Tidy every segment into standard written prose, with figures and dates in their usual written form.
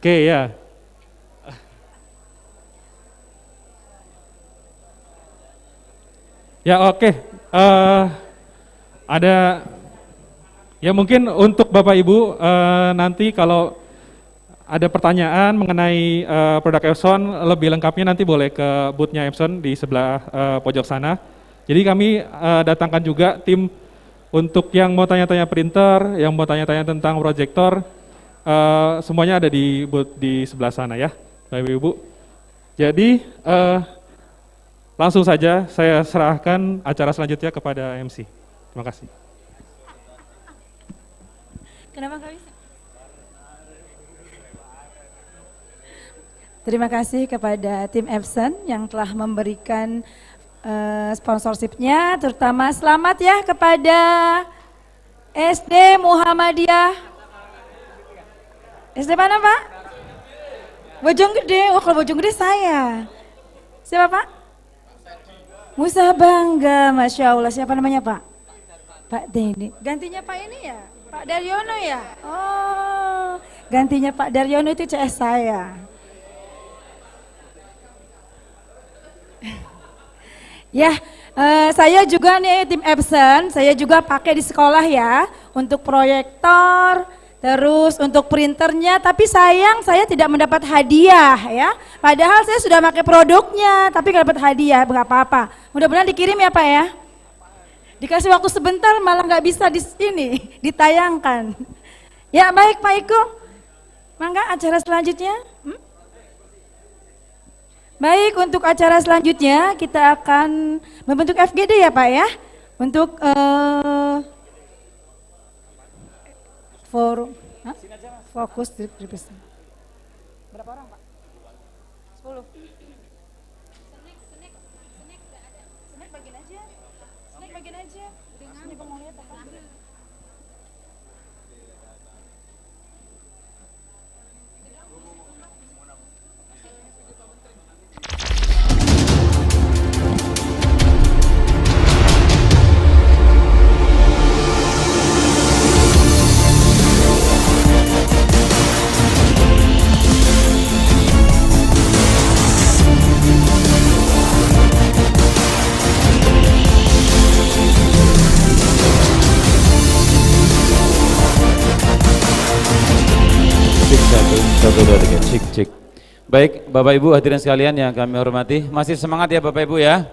Oke ya. Ya oke. Ada ya mungkin untuk Bapak Ibu nanti kalau ada pertanyaan mengenai produk Epson lebih lengkapnya nanti boleh ke boothnya Epson di sebelah pojok sana. Jadi kami datangkan juga tim untuk yang mau tanya-tanya printer, yang mau tanya-tanya tentang proyektor, semuanya ada di booth di sebelah sana ya, Bapak Ibu. Jadi langsung saja saya serahkan acara selanjutnya kepada MC. Terima kasih. Kenapa nggak bisa? Terima kasih kepada tim Epson yang telah memberikan sponsorshipnya, terutama selamat ya kepada SD Muhammadiyah. SD mana Pak? Bojonggede, oh kalau Bojonggede saya. Siapa Pak? Musa Bangga, Masya Allah. Siapa namanya Pak? Pak Denny. Gantinya Pak ini ya? Pak Daryono ya? Oh, gantinya Pak Daryono itu CS saya. Ya, saya juga nih tim Epson, saya juga pakai di sekolah ya untuk proyektor, terus untuk printernya. Tapi sayang saya tidak mendapat hadiah ya. Padahal saya sudah pakai produknya, tapi nggak dapat hadiah, nggak apa-apa. Mudah-mudahan dikirim ya Pak ya. Dikasih waktu sebentar malah nggak bisa di sini ditayangkan. Ya baik Pak Iko, mangga acara selanjutnya. Baik, untuk acara selanjutnya kita akan membentuk FGD ya Pak ya, untuk forum, fokus di berapa orang Pak? 10. Snack bagian aja, snack bagian aja. Sini Pak mau lihat apa? Satu, dua, tiga, cik, cik. Baik, Bapak Ibu hadirin sekalian yang kami hormati, masih semangat ya Bapak Ibu ya.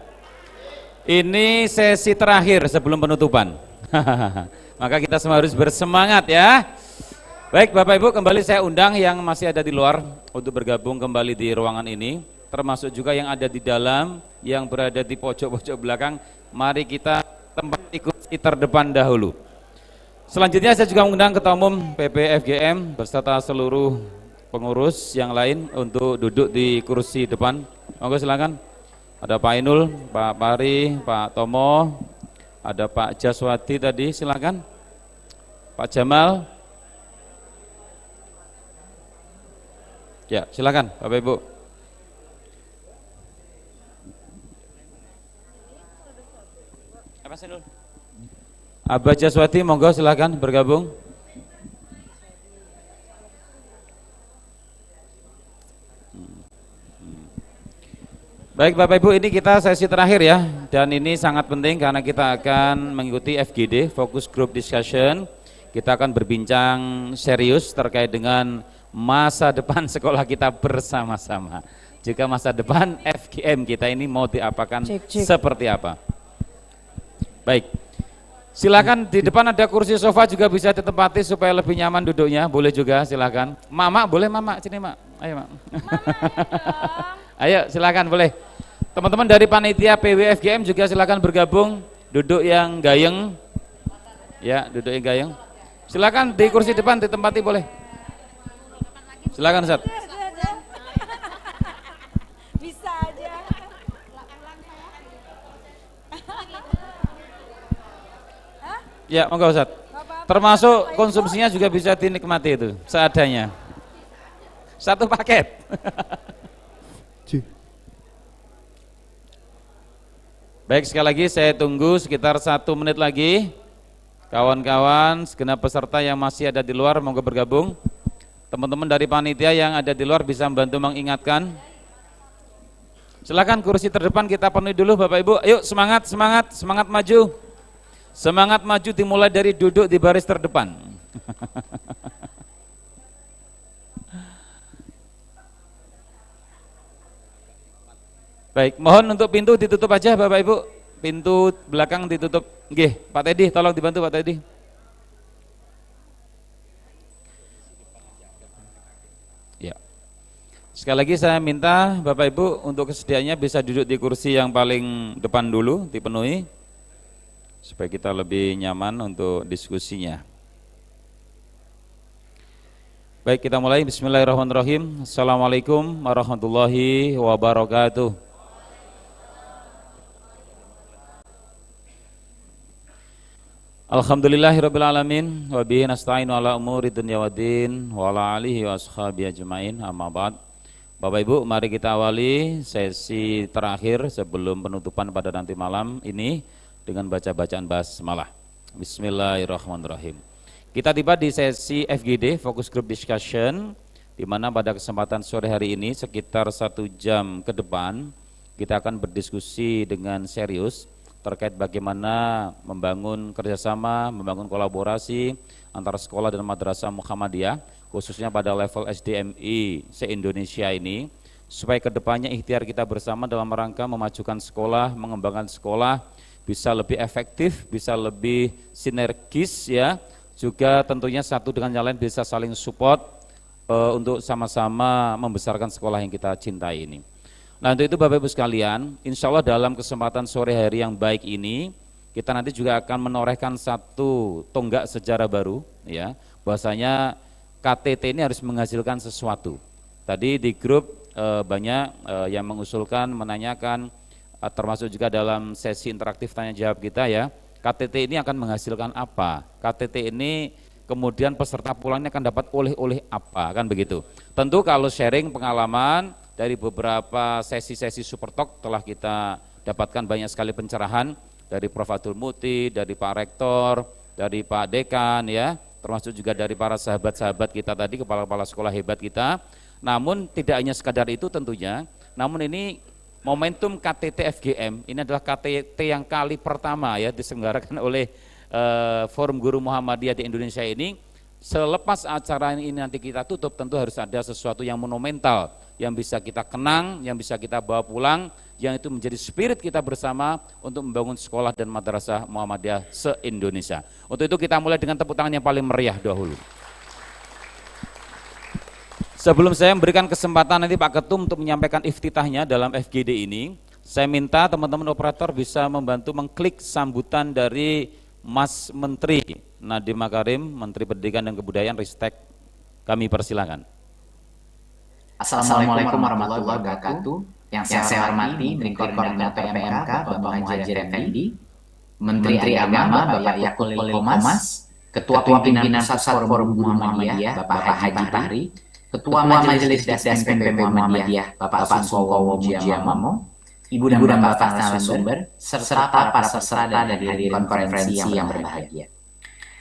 Ini sesi terakhir sebelum penutupan. Maka kita semua harus bersemangat ya. Baik Bapak Ibu, kembali saya undang yang masih ada di luar untuk bergabung kembali di ruangan ini, termasuk juga yang ada di dalam, yang berada di pojok-pojok belakang. Mari kita tempati kursi terdepan dahulu. Selanjutnya saya juga mengundang Ketua Umum PPFGM beserta seluruh pengurus yang lain untuk duduk di kursi depan. Monggo silakan. Ada Pak Inul, Pak Pari, Pak Tomo, ada Pak Jaswati tadi, silakan. Pak Jamal. Ya, silakan Bapak Ibu. Apa sih Inul? Abah Jaswati, monggo silakan bergabung. Baik Bapak Ibu, ini kita sesi terakhir ya, dan ini sangat penting karena kita akan mengikuti FGD, Focus Group Discussion. Kita akan berbincang serius terkait dengan masa depan sekolah kita bersama-sama. Jika masa depan FGM kita ini mau diapakan seperti apa. Baik. Silakan di depan ada kursi sofa juga bisa ditempati supaya lebih nyaman duduknya, boleh juga silakan. Mama boleh Mama, sini Mak. Ayo Mak. Ayo silakan boleh. Teman-teman dari panitia PWFGM juga silakan bergabung, duduk yang gayeng. Ya, duduk yang gayeng. Silakan di kursi depan ditempati boleh. Silakan Ustaz. Bisa aja. Ya, monggo Ustaz. Termasuk konsumsinya juga bisa dinikmati itu, seadanya. Satu paket. Baik, sekali lagi saya tunggu sekitar 1 menit lagi. Kawan-kawan, segenap peserta yang masih ada di luar, monggo bergabung. Teman-teman dari panitia yang ada di luar bisa membantu mengingatkan. Silakan kursi terdepan kita penuhi dulu Bapak Ibu. Ayo semangat, semangat, semangat maju. Semangat maju dimulai dari duduk di baris terdepan. Baik, mohon untuk pintu ditutup aja Bapak Ibu. Pintu belakang ditutup. Nggih, Pak Teddy tolong dibantu Pak Teddy. Ya. Sekali lagi saya minta Bapak Ibu untuk kesediaannya bisa duduk di kursi yang paling depan dulu, dipenuhi supaya kita lebih nyaman untuk diskusinya. Baik, kita mulai. Bismillahirrahmanirrahim. Assalamualaikum warahmatullahi wabarakatuh. Alhamdulillahirrabbilalamin. Wabihi nasta'inu ala umuri dunya waddin wa ala alihi wa ashabihi ajma'in, amma ba'd. Bapak Ibu, mari kita awali sesi terakhir sebelum penutupan pada nanti malam ini dengan baca-bacaan basmalah. Bismillahirrahmanirrahim. Kita tiba di sesi FGD, Focus Group Discussion, di mana pada kesempatan sore hari ini sekitar 1 jam ke depan kita akan berdiskusi dengan serius terkait bagaimana membangun kerjasama, membangun kolaborasi antara sekolah dan madrasah Muhammadiyah, khususnya pada level SDMI se-Indonesia ini, supaya kedepannya ikhtiar kita bersama dalam rangka memajukan sekolah, mengembangkan sekolah, bisa lebih efektif, bisa lebih sinergis ya, juga tentunya satu dengan yang lain bisa saling support untuk sama-sama membesarkan sekolah yang kita cintai ini. Nah untuk itu Bapak Ibu sekalian, insya Allah dalam kesempatan sore hari yang baik ini, kita nanti juga akan menorehkan satu tonggak sejarah baru, ya, bahwasanya KTT ini harus menghasilkan sesuatu. Tadi di grup banyak yang mengusulkan, menanyakan, termasuk juga dalam sesi interaktif tanya jawab kita ya, KTT ini akan menghasilkan apa? KTT ini kemudian peserta pulangnya akan dapat oleh-oleh apa, kan begitu. Tentu kalau sharing pengalaman, dari beberapa sesi-sesi Super Talk telah kita dapatkan banyak sekali pencerahan dari Prof. Abdul Muti, dari Pak Rektor, dari Pak Dekan ya, termasuk juga dari para sahabat-sahabat kita tadi, kepala-kepala sekolah hebat kita. Namun tidak hanya sekadar itu tentunya, namun ini momentum KTT FGM, ini adalah KTT yang kali pertama ya diselenggarakan oleh Forum Guru Muhammadiyah di Indonesia ini. Selepas acara ini nanti kita tutup, tentu harus ada sesuatu yang monumental, yang bisa kita kenang, yang bisa kita bawa pulang, yang itu menjadi spirit kita bersama untuk membangun sekolah dan madrasah Muhammadiyah se-Indonesia. Untuk itu kita mulai dengan tepuk tangan yang paling meriah dahulu. Sebelum saya memberikan kesempatan nanti Pak Ketum untuk menyampaikan iftitahnya dalam FGD ini, saya minta teman-teman operator bisa membantu mengklik sambutan dari Mas Menteri Nadiem Makarim, Menteri Pendidikan dan Kebudayaan, Ristek. Kami persilakan. Assalamualaikum warahmatullahi wabarakatuh. Yang saya hormati Menteri Koordinator PMK Bapak Muhadjir Effendi, Menteri Agama Bapak Yakul Komas, Ketua Pimpinan Pusat Forum Guru Muhammadiyah Bapak Haji Fahri, Ketua Majelis Dasar PPP Muhammadiyah Bapak Sungkowo Mujiamamo, Ibu dan Bapak narasumber, serta para peserta dan hadirin konferensi yang berbahagia.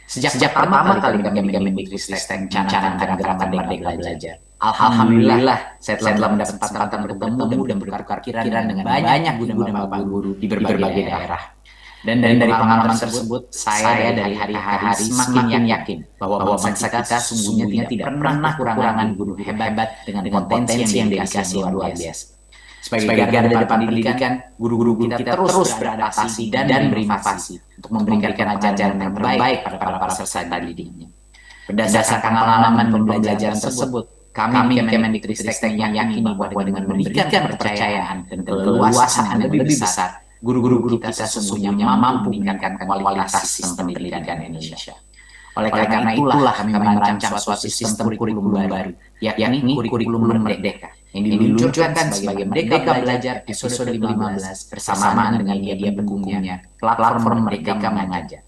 Sejak pertama kali kami Mendikbudristek mencanangkan gerakan Merdeka Belajar, alhamdulillah saya telah mendapat kesempatan bertemu dan bertukar pikiran dengan banyak guru dan bapak guru di berbagai daerah. Dan dari pengalaman tersebut, saya dari hari ke hari semakin yakin bahwa bangsa kita sesungguhnya tidak pernah kekurangan guru hebat dengan potensi yang dikasih luar biasa. Sebagai garda depan pendidikan, guru-guru kita terus beradaptasi dan berinovasi untuk memberikan ajaran yang terbaik pada para peserta didiknya. Berdasarkan pengalaman pembelajaran tersebut, kami Kemendikbudristek yang yakin bahwa dengan memberikan kepercayaan dan keleluasaan yang lebih besar, guru-guru kita sesungguhnya mampu meningkatkan kualitas sistem pendidikan Indonesia. Oleh karena itulah kami merancang suatu sistem kurikulum baru, yakni kurikulum Merdeka, yang diluncurkan sebagai Merdeka Belajar episode 15 bersamaan dengan media pendukungnya, platform Merdeka Mengajar.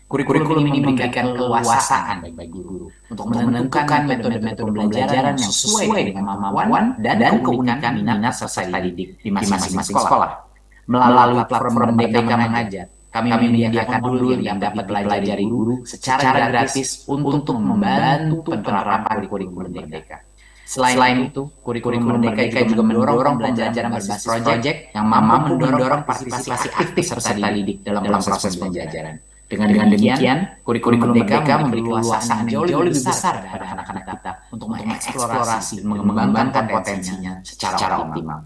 Kurikulum ini memberikan keleluasaan bagi guru untuk menentukan metode-metode pembelajaran yang sesuai dengan kemampuan dan keunikan minat peserta didik di masing-masing sekolah. Melalui platform Merdeka Mengajar, Kami menyediakan modul yang dapat dipelajari guru secara gratis untuk membantu penerapan kurikulum Merdeka. Selain itu, kurikulum Merdeka juga mendorong pembelajaran berbasis proyek yang mampu mendorong partisipasi aktif serta didik dalam proses pembelajaran. Dengan demikian, kurikulum Merdeka memberi keluasan yang jauh lebih besar pada anak-anak kita untuk mengeksplorasi dan mengembangkan potensinya secara optimal.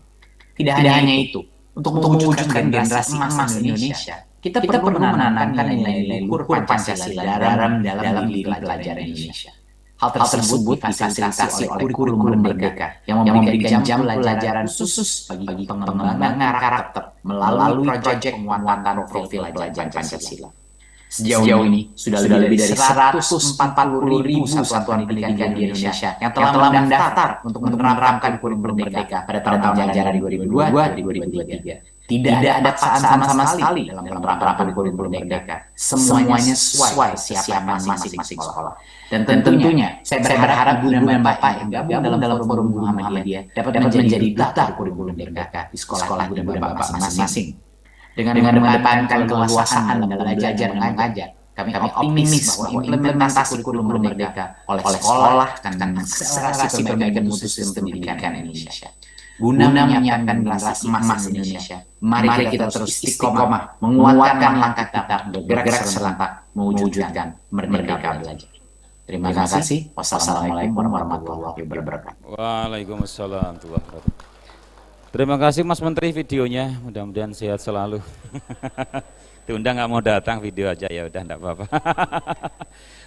Tidak hanya itu, untuk mewujudkan generasi emas Indonesia, kita perlu menanamkan nilai-nilai luhur Pancasila dalam diri pelajar Indonesia. Hal tersebut difasilitasi oleh kurikulum Merdeka yang memberikan jam pelajaran khusus bagi pengembangan karakter melalui proyek penguatan profil pelajar Pancasila. Sejauh ini, sudah lebih dari 140.000 satuan pendidikan di Indonesia yang telah mendaftar untuk menerapkan kurikulum Merdeka pada tahun ajaran 2022-2023. Tidak ada paksaan sama sekali dalam penerapan kurikulum Merdeka. Semuanya sesuai kesiapan masing-masing sekolah. Dan tentunya, saya berharap Ibu dan Bapak yang gabung dalam forum Guru Muhammadiyah dapat menjadi duta kurikulum Merdeka di sekolah Ibu dan Bapak masing-masing. Dengan mengedepankan keleluasaan dalam belajar dan mengajar, kami optimis bahwa implementasi kurikulum Merdeka oleh sekolah akan mengakselerasi perbaikan mutu sistem pendidikan Indonesia. Guna menyiapkan generasi emas Indonesia, mari kita terus istiqomah menguatkan langkah kita bergerak serentak mewujudkan Merdeka Belajar. Terima kasih. Wassalamualaikum warahmatullahi wabarakatuh. Waalaikumsalam warahmatullahi wabarakatuh. Terima kasih Mas Menteri videonya, mudah-mudahan sehat selalu. Diundang nggak mau datang, video aja ya udah enggak apa-apa.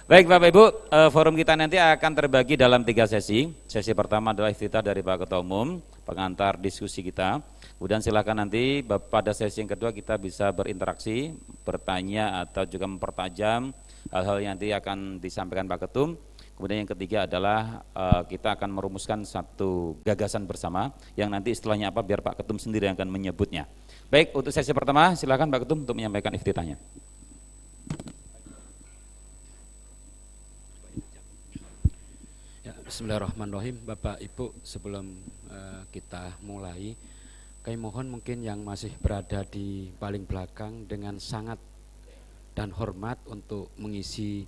Baik Bapak Ibu, forum kita nanti akan terbagi dalam 3 sesi. Sesi pertama adalah iftitah dari Pak Ketua Umum, pengantar diskusi kita. Kemudian silakan nanti pada sesi yang kedua kita bisa berinteraksi, bertanya atau juga mempertajam hal-hal yang nanti akan disampaikan Pak Ketum. Kemudian yang ketiga adalah kita akan merumuskan satu gagasan bersama yang nanti istilahnya apa biar Pak Ketum sendiri yang akan menyebutnya. Baik, untuk sesi pertama silakan Pak Ketum untuk menyampaikan iftitahnya. Ya, Bismillahirrahmanirrahim. Bapak Ibu, sebelum kita mulai, kami mohon mungkin yang masih berada di paling belakang dengan sangat dan hormat untuk mengisi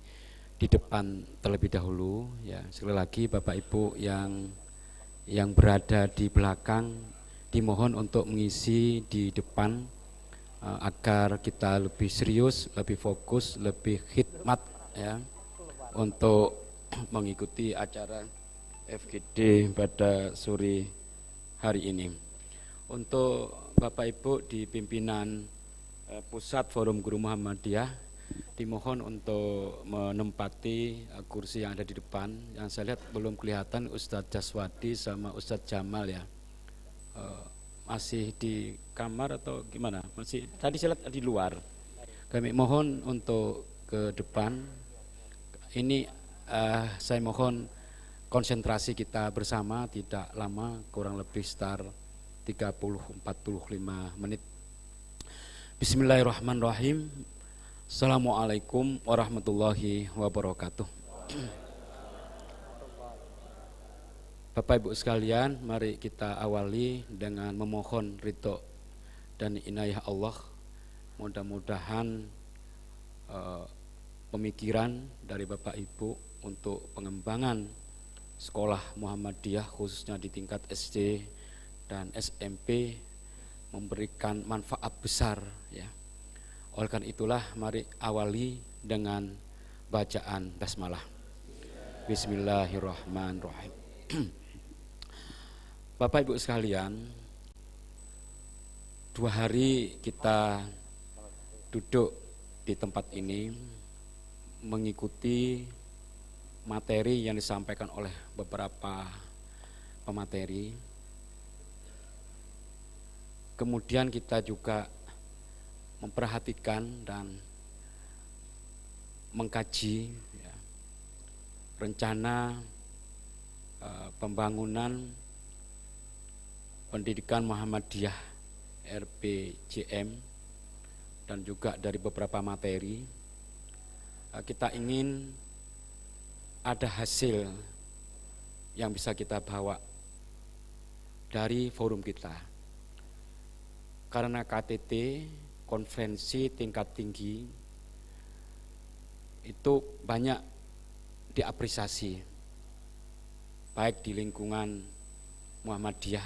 di depan terlebih dahulu. Ya, sekali lagi Bapak Ibu yang berada di belakang dimohon untuk mengisi di depan agar kita lebih serius, lebih fokus, lebih khidmat ya untuk mengikuti acara FGD pada sore hari ini. Untuk Bapak Ibu di pimpinan Pusat Forum Guru Muhammadiyah dimohon untuk menempati kursi yang ada di depan. Yang saya lihat belum kelihatan Ustadz Jaswadi sama Ustadz Jamal ya. Masih di kamar atau gimana? Masih tadi saya lihat di luar. Kami mohon untuk ke depan. Ini saya mohon konsentrasi kita bersama tidak lama, kurang lebih sekitar 30-45 menit. Bismillahirrahmanirrahim. Assalamualaikum warahmatullahi wabarakatuh. Bapak Ibu sekalian, mari kita awali dengan memohon ridho dan inayah Allah. Mudah-mudahan pemikiran dari Bapak Ibu untuk pengembangan sekolah Muhammadiyah khususnya di tingkat SD dan SMP memberikan manfaat besar ya. Oleh karena itulah mari awali dengan bacaan basmalah. Bismillahirrahmanirrahim. Bapak Ibu sekalian, 2 hari kita duduk di tempat ini mengikuti materi yang disampaikan oleh beberapa pemateri. Kemudian kita juga memperhatikan dan mengkaji ya, rencana pembangunan pendidikan Muhammadiyah RPJM dan juga dari beberapa materi. Kita ingin ada hasil yang bisa kita bawa dari forum kita. Karena KTT konferensi tingkat tinggi itu banyak diapresiasi, baik di lingkungan Muhammadiyah,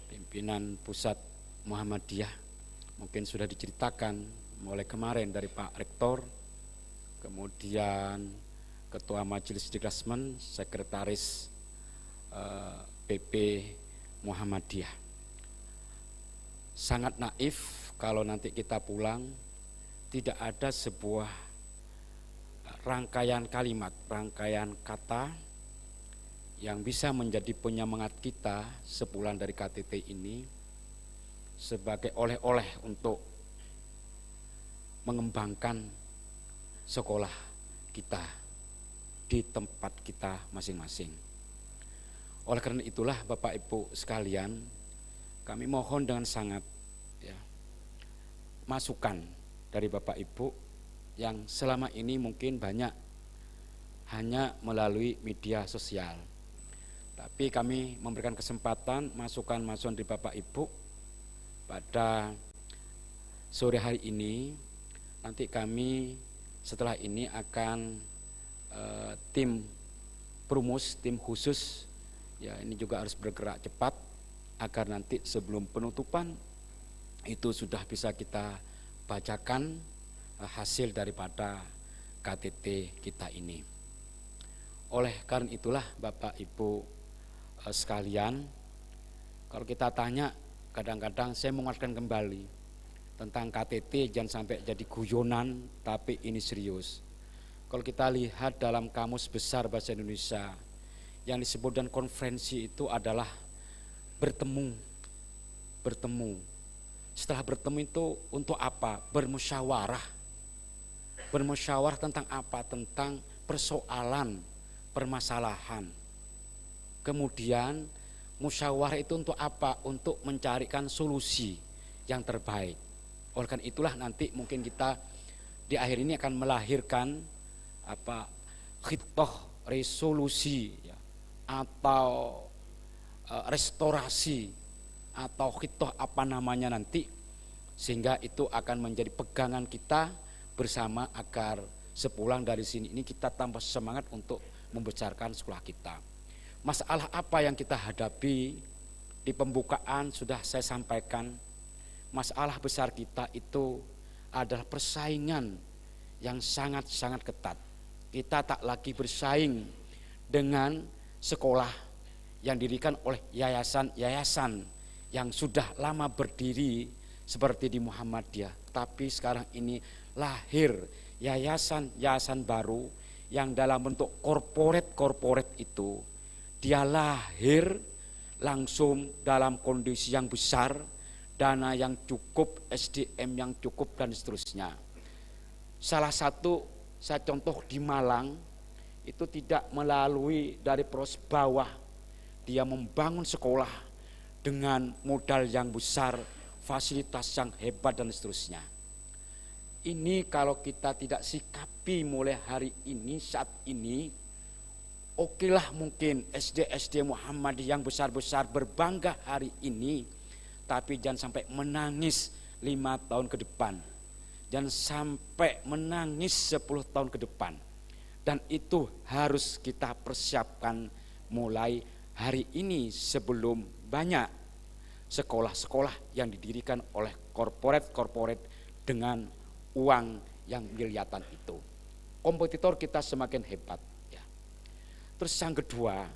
pimpinan pusat Muhammadiyah, mungkin sudah diceritakan mulai kemarin dari Pak Rektor, kemudian Ketua Majelis Diklasmen, Sekretaris PP Muhammadiyah. Sangat naif kalau nanti kita pulang tidak ada sebuah rangkaian kalimat, rangkaian kata yang bisa menjadi penyemangat kita sepulang dari KTT ini sebagai oleh-oleh untuk mengembangkan sekolah kita di tempat kita masing-masing. Oleh karena itulah Bapak Ibu sekalian, kami mohon dengan sangat ya, masukan dari Bapak Ibu yang selama ini mungkin banyak hanya melalui media sosial. Tapi kami memberikan kesempatan masukan-masukan dari Bapak Ibu pada sore hari ini. Nanti kami setelah ini akan tim perumus, tim khusus ya, ini juga harus bergerak cepat agar nanti sebelum penutupan itu sudah bisa kita bacakan hasil daripada KTT kita ini. Oleh karena itulah Bapak Ibu sekalian, kalau kita tanya, kadang-kadang saya menguatkan kembali tentang KTT, jangan sampai jadi guyonan, tapi ini serius. Kalau kita lihat dalam Kamus Besar Bahasa Indonesia, yang disebut dan konferensi itu adalah bertemu. Setelah bertemu itu untuk apa? Bermusyawarah. Bermusyawarah tentang apa? Tentang persoalan, permasalahan. Kemudian musyawarah itu untuk apa? Untuk mencarikan solusi yang terbaik. Oleh karena itulah nanti mungkin kita di akhir ini akan melahirkan khitoh resolusi ya, atau restorasi atau khitoh apa namanya nanti, sehingga itu akan menjadi pegangan kita bersama agar sepulang dari sini ini kita tambah semangat untuk membesarkan sekolah kita. Masalah apa yang kita hadapi di pembukaan sudah saya sampaikan. Masalah besar kita itu adalah persaingan yang sangat-sangat ketat. Kita tak lagi bersaing dengan sekolah yang didirikan oleh yayasan-yayasan yang sudah lama berdiri seperti di Muhammadiyah. Tapi sekarang ini lahir yayasan-yayasan baru yang dalam bentuk korporat itu dia lahir langsung dalam kondisi yang besar, dana yang cukup, SDM yang cukup dan seterusnya. Salah satu saya contoh di Malang itu tidak melalui dari proses bawah, dia membangun sekolah dengan modal yang besar, fasilitas yang hebat dan seterusnya. Ini kalau kita tidak sikapi mulai hari ini, saat ini, okelah mungkin SD Muhammadiyah yang besar-besar berbangga hari ini, tapi jangan sampai menangis 5 tahun ke depan, jangan sampai menangis 10 tahun ke depan. Dan itu harus kita persiapkan mulai hari ini sebelum banyak sekolah-sekolah yang didirikan oleh korporat dengan uang yang miliaran itu. Kompetitor kita semakin hebat ya. Terus yang kedua,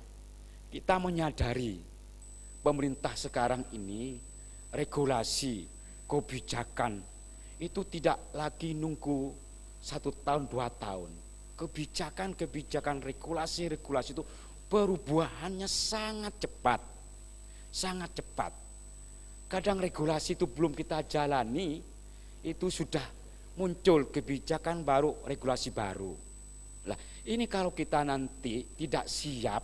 kita menyadari pemerintah sekarang ini regulasi, kebijakan itu tidak lagi nunggu 1 tahun 2 tahun. Kebijakan regulasi itu perubahannya sangat cepat. Kadang regulasi itu belum kita jalani, itu sudah muncul kebijakan baru, regulasi baru. Lah, ini kalau kita nanti tidak siap,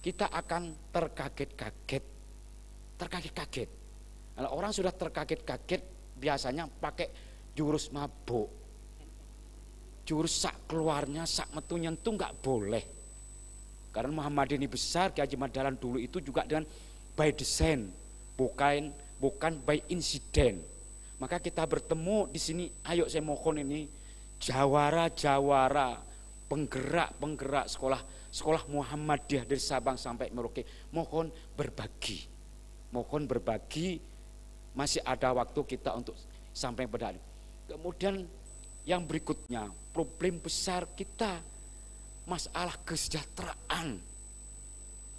kita akan terkaget-kaget. Kalau orang sudah terkaget-kaget, biasanya pakai jurus mabuk, jurus sak keluarnya, sak metunya itu nggak boleh. Karena Muhammadiyah ini besar, Ki Haji Madalan dulu itu juga dengan by design, bukan by incident. Maka kita bertemu di sini, ayo saya mohon ini jawara-jawara, penggerak-penggerak sekolah Muhammadiyah dari Sabang sampai Merauke, mohon berbagi. Mohon berbagi, masih ada waktu kita untuk sampai pada hari. Kemudian yang berikutnya, problem besar kita masalah kesejahteraan.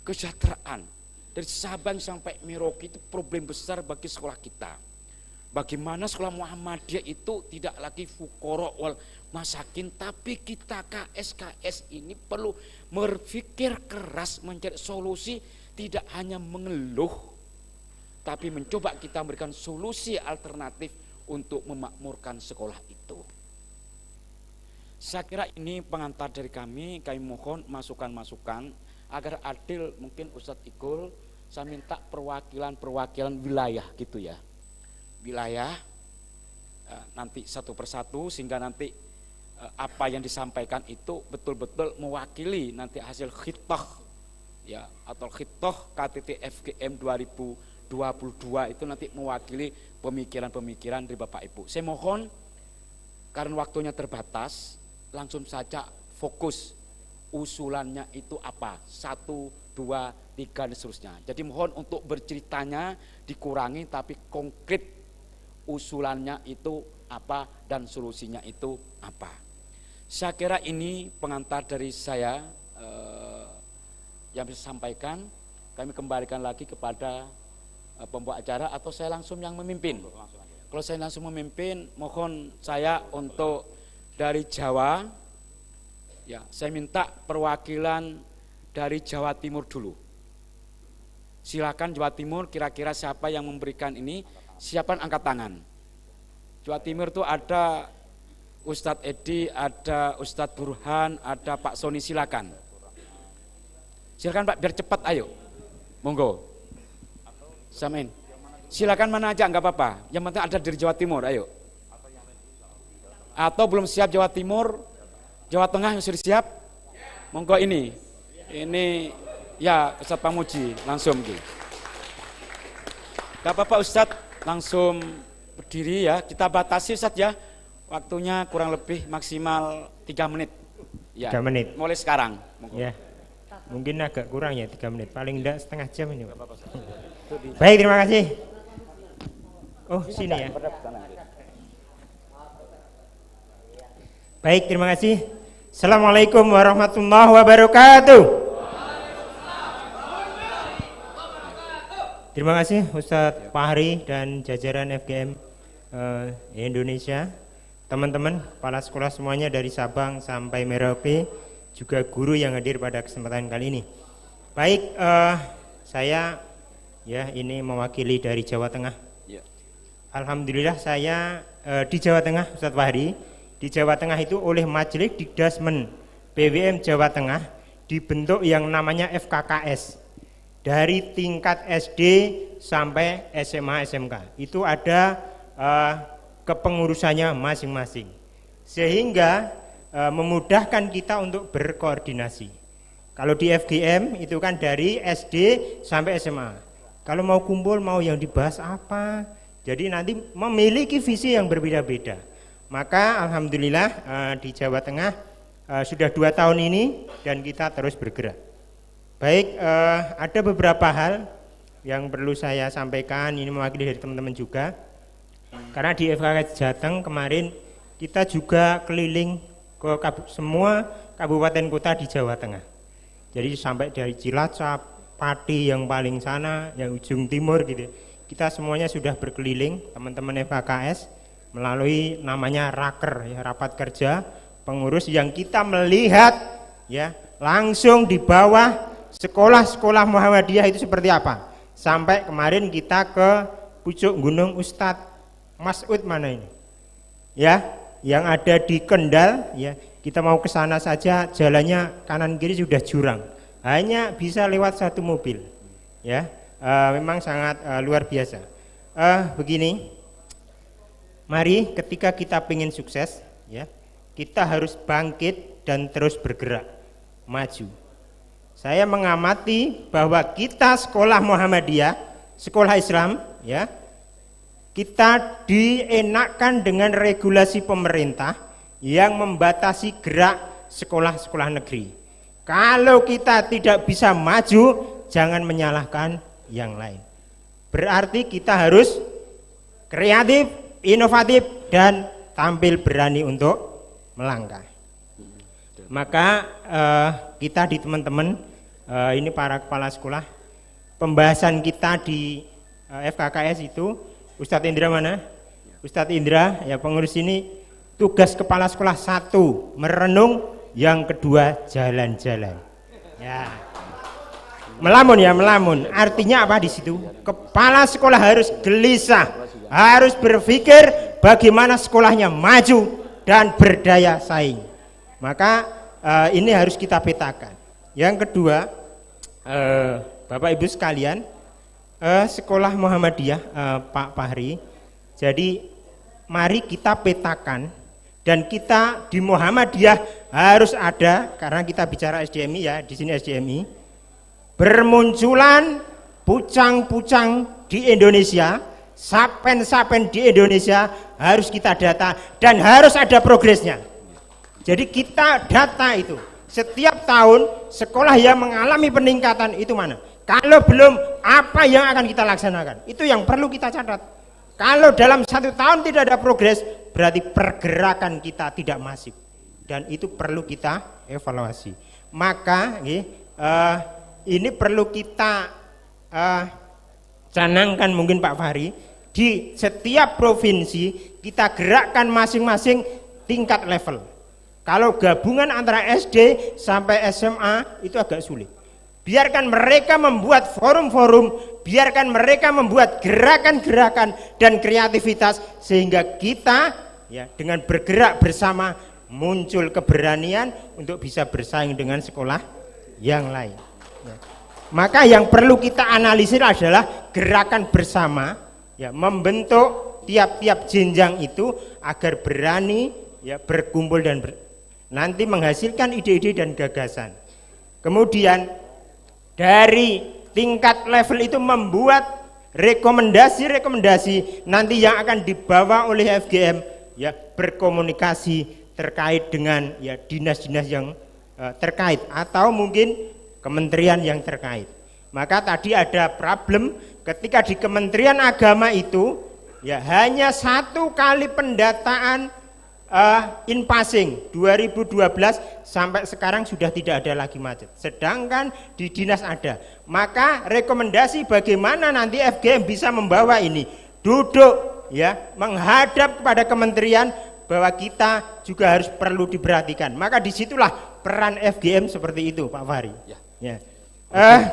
Kesejahteraan dari Sabang sampai Merauke itu problem besar bagi sekolah kita. Bagaimana sekolah Muhammadiyah itu tidak lagi fuqara wal masakin, tapi kita KS ini perlu berpikir keras mencari solusi, tidak hanya mengeluh, tapi mencoba kita memberikan solusi alternatif untuk memakmurkan sekolah itu. Saya kira ini pengantar dari kami mohon masukan-masukan agar adil. Mungkin Ustadz Ikul, saya minta perwakilan wilayah gitu ya. Wilayah nanti satu persatu, sehingga nanti apa yang disampaikan itu betul-betul mewakili nanti hasil khitoh ya, atau khitoh KTT FGM 2022 itu nanti mewakili pemikiran-pemikiran dari Bapak Ibu. Saya mohon karena waktunya terbatas, langsung saja fokus usulannya itu apa, 1, 2, 3 dan seterusnya. Jadi mohon untuk berceritanya dikurangi, tapi konkret usulannya itu apa dan solusinya itu apa. Saya kira ini pengantar dari saya yang bisa sampaikan. Kami kembalikan lagi kepada pembawa acara, atau saya langsung yang memimpin. Kalau saya langsung memimpin, mohon saya untuk dari Jawa, ya saya minta perwakilan dari Jawa Timur dulu. Silakan Jawa Timur, kira-kira siapa yang memberikan ini? Siapa angkat tangan? Jawa Timur itu ada Ustadz Edi, ada Ustadz Burhan, ada Pak Soni, silakan. Silakan Pak, biar cepat, ayo. Monggo. Samain. Silakan mana aja, enggak apa-apa. Yang penting ada dari Jawa Timur, ayo. Atau belum siap Jawa Timur, Jawa Tengah yang sudah siap? Monggo ini. Ini ya Ustadz Pamuji, langsung gitu. Enggak apa-apa Ustadz, langsung berdiri ya. Kita batasi Ustadz ya. Waktunya kurang lebih maksimal 3 menit. Ya. 3 menit. Mulai sekarang. Monggo. Ya. Mungkin agak kurang ya 3 menit. Paling enggak setengah jam ini, Pak. Baik, terima kasih. Oh, sini ya. Baik, terima kasih. Assalamualaikum warahmatullahi wabarakatuh. Terima kasih Ustadz Fahri dan jajaran FGM Indonesia, teman-teman kepala sekolah semuanya dari Sabang sampai Merauke, juga guru yang hadir pada kesempatan kali ini. Baik, saya ya ini mewakili dari Jawa Tengah. Alhamdulillah saya di Jawa Tengah, Ustadz Fahri, di Jawa Tengah itu oleh Majelis Dikdasmen BWM Jawa Tengah dibentuk yang namanya FKKS. Dari tingkat SD sampai SMA SMK itu ada kepengurusannya masing-masing, sehingga memudahkan kita untuk berkoordinasi. Kalau di FGM itu kan dari SD sampai SMA. Kalau mau kumpul, mau yang dibahas apa, jadi nanti memiliki visi yang berbeda-beda. Maka alhamdulillah di Jawa Tengah sudah 2 tahun ini dan kita terus bergerak. Baik, ada beberapa hal yang perlu saya sampaikan, ini mewakili dari teman-teman juga. Karena di FKKS Jateng kemarin kita juga keliling ke semua kabupaten kota di Jawa Tengah. Jadi sampai dari Cilacap, Pati yang paling sana, yang ujung timur gitu. Kita semuanya sudah berkeliling, teman-teman FKKS, melalui namanya raker, ya, rapat kerja pengurus, yang kita melihat ya langsung di bawah sekolah-sekolah Muhammadiyah itu seperti apa. Sampai kemarin kita ke pucuk gunung Ustadz Mas'ud mana ini? Ya, yang ada di Kendal ya. Kita mau ke sana saja jalannya kanan kiri sudah jurang. Hanya bisa lewat 1 mobil. Ya, memang sangat luar biasa. Begini. Mari ketika kita ingin sukses ya, kita harus bangkit dan terus bergerak maju. Saya mengamati bahwa kita sekolah Muhammadiyah, sekolah Islam ya, kita dienakkan dengan regulasi pemerintah yang membatasi gerak sekolah-sekolah negeri. Kalau kita tidak bisa maju, jangan menyalahkan yang lain. Berarti kita harus kreatif, inovatif, dan tampil berani untuk melangkah. Maka kita di teman-teman, ini para kepala sekolah, pembahasan kita di FKKS itu, Ustadz Indra mana? Ustadz Indra, ya pengurus ini, tugas kepala sekolah 1, merenung, yang kedua jalan-jalan. Ya. Melamun ya, melamun. Artinya apa di situ? Kepala sekolah harus gelisah, harus berpikir bagaimana sekolahnya maju dan berdaya saing. Maka ini harus kita petakan. Yang kedua, Bapak Ibu sekalian, sekolah Muhammadiyah, Pak Fahri. Jadi mari kita petakan, dan kita di Muhammadiyah harus ada, karena kita bicara SDMI ya, di sini SDMI. Bermunculan pucang-pucang di Indonesia, sapen-sapen di Indonesia harus kita data dan harus ada progresnya. Jadi kita data itu. Setiap tahun sekolah yang mengalami peningkatan itu mana? Kalau belum, apa yang akan kita laksanakan? Itu yang perlu kita catat. Kalau dalam 1 tahun tidak ada progres, berarti pergerakan kita tidak masif. Dan itu perlu kita evaluasi. Maka ini perlu kita canangkan mungkin Pak Fahri, di setiap provinsi kita gerakkan masing-masing tingkat level. Kalau gabungan antara SD sampai SMA itu agak sulit. Biarkan mereka membuat forum-forum, biarkan mereka membuat gerakan-gerakan dan kreativitas, sehingga kita ya dengan bergerak bersama muncul keberanian untuk bisa bersaing dengan sekolah yang lain. Ya. Maka yang perlu kita analisir adalah gerakan bersama, ya, membentuk tiap-tiap jenjang itu agar berani ya berkumpul dan nanti menghasilkan ide-ide dan gagasan. Kemudian dari tingkat level itu membuat rekomendasi-rekomendasi nanti yang akan dibawa oleh FGM ya berkomunikasi terkait dengan ya dinas-dinas yang terkait atau mungkin kementerian yang terkait. Maka tadi ada problem ketika di Kementerian Agama itu ya hanya 1 kali pendataan in passing 2012 sampai sekarang sudah tidak ada lagi macet. Sedangkan di dinas ada. Maka rekomendasi bagaimana nanti FGM bisa membawa ini duduk ya menghadap kepada kementerian bahwa kita juga harus perlu diperhatikan. Maka disitulah peran FGM seperti itu, Pak Fahri. Ya.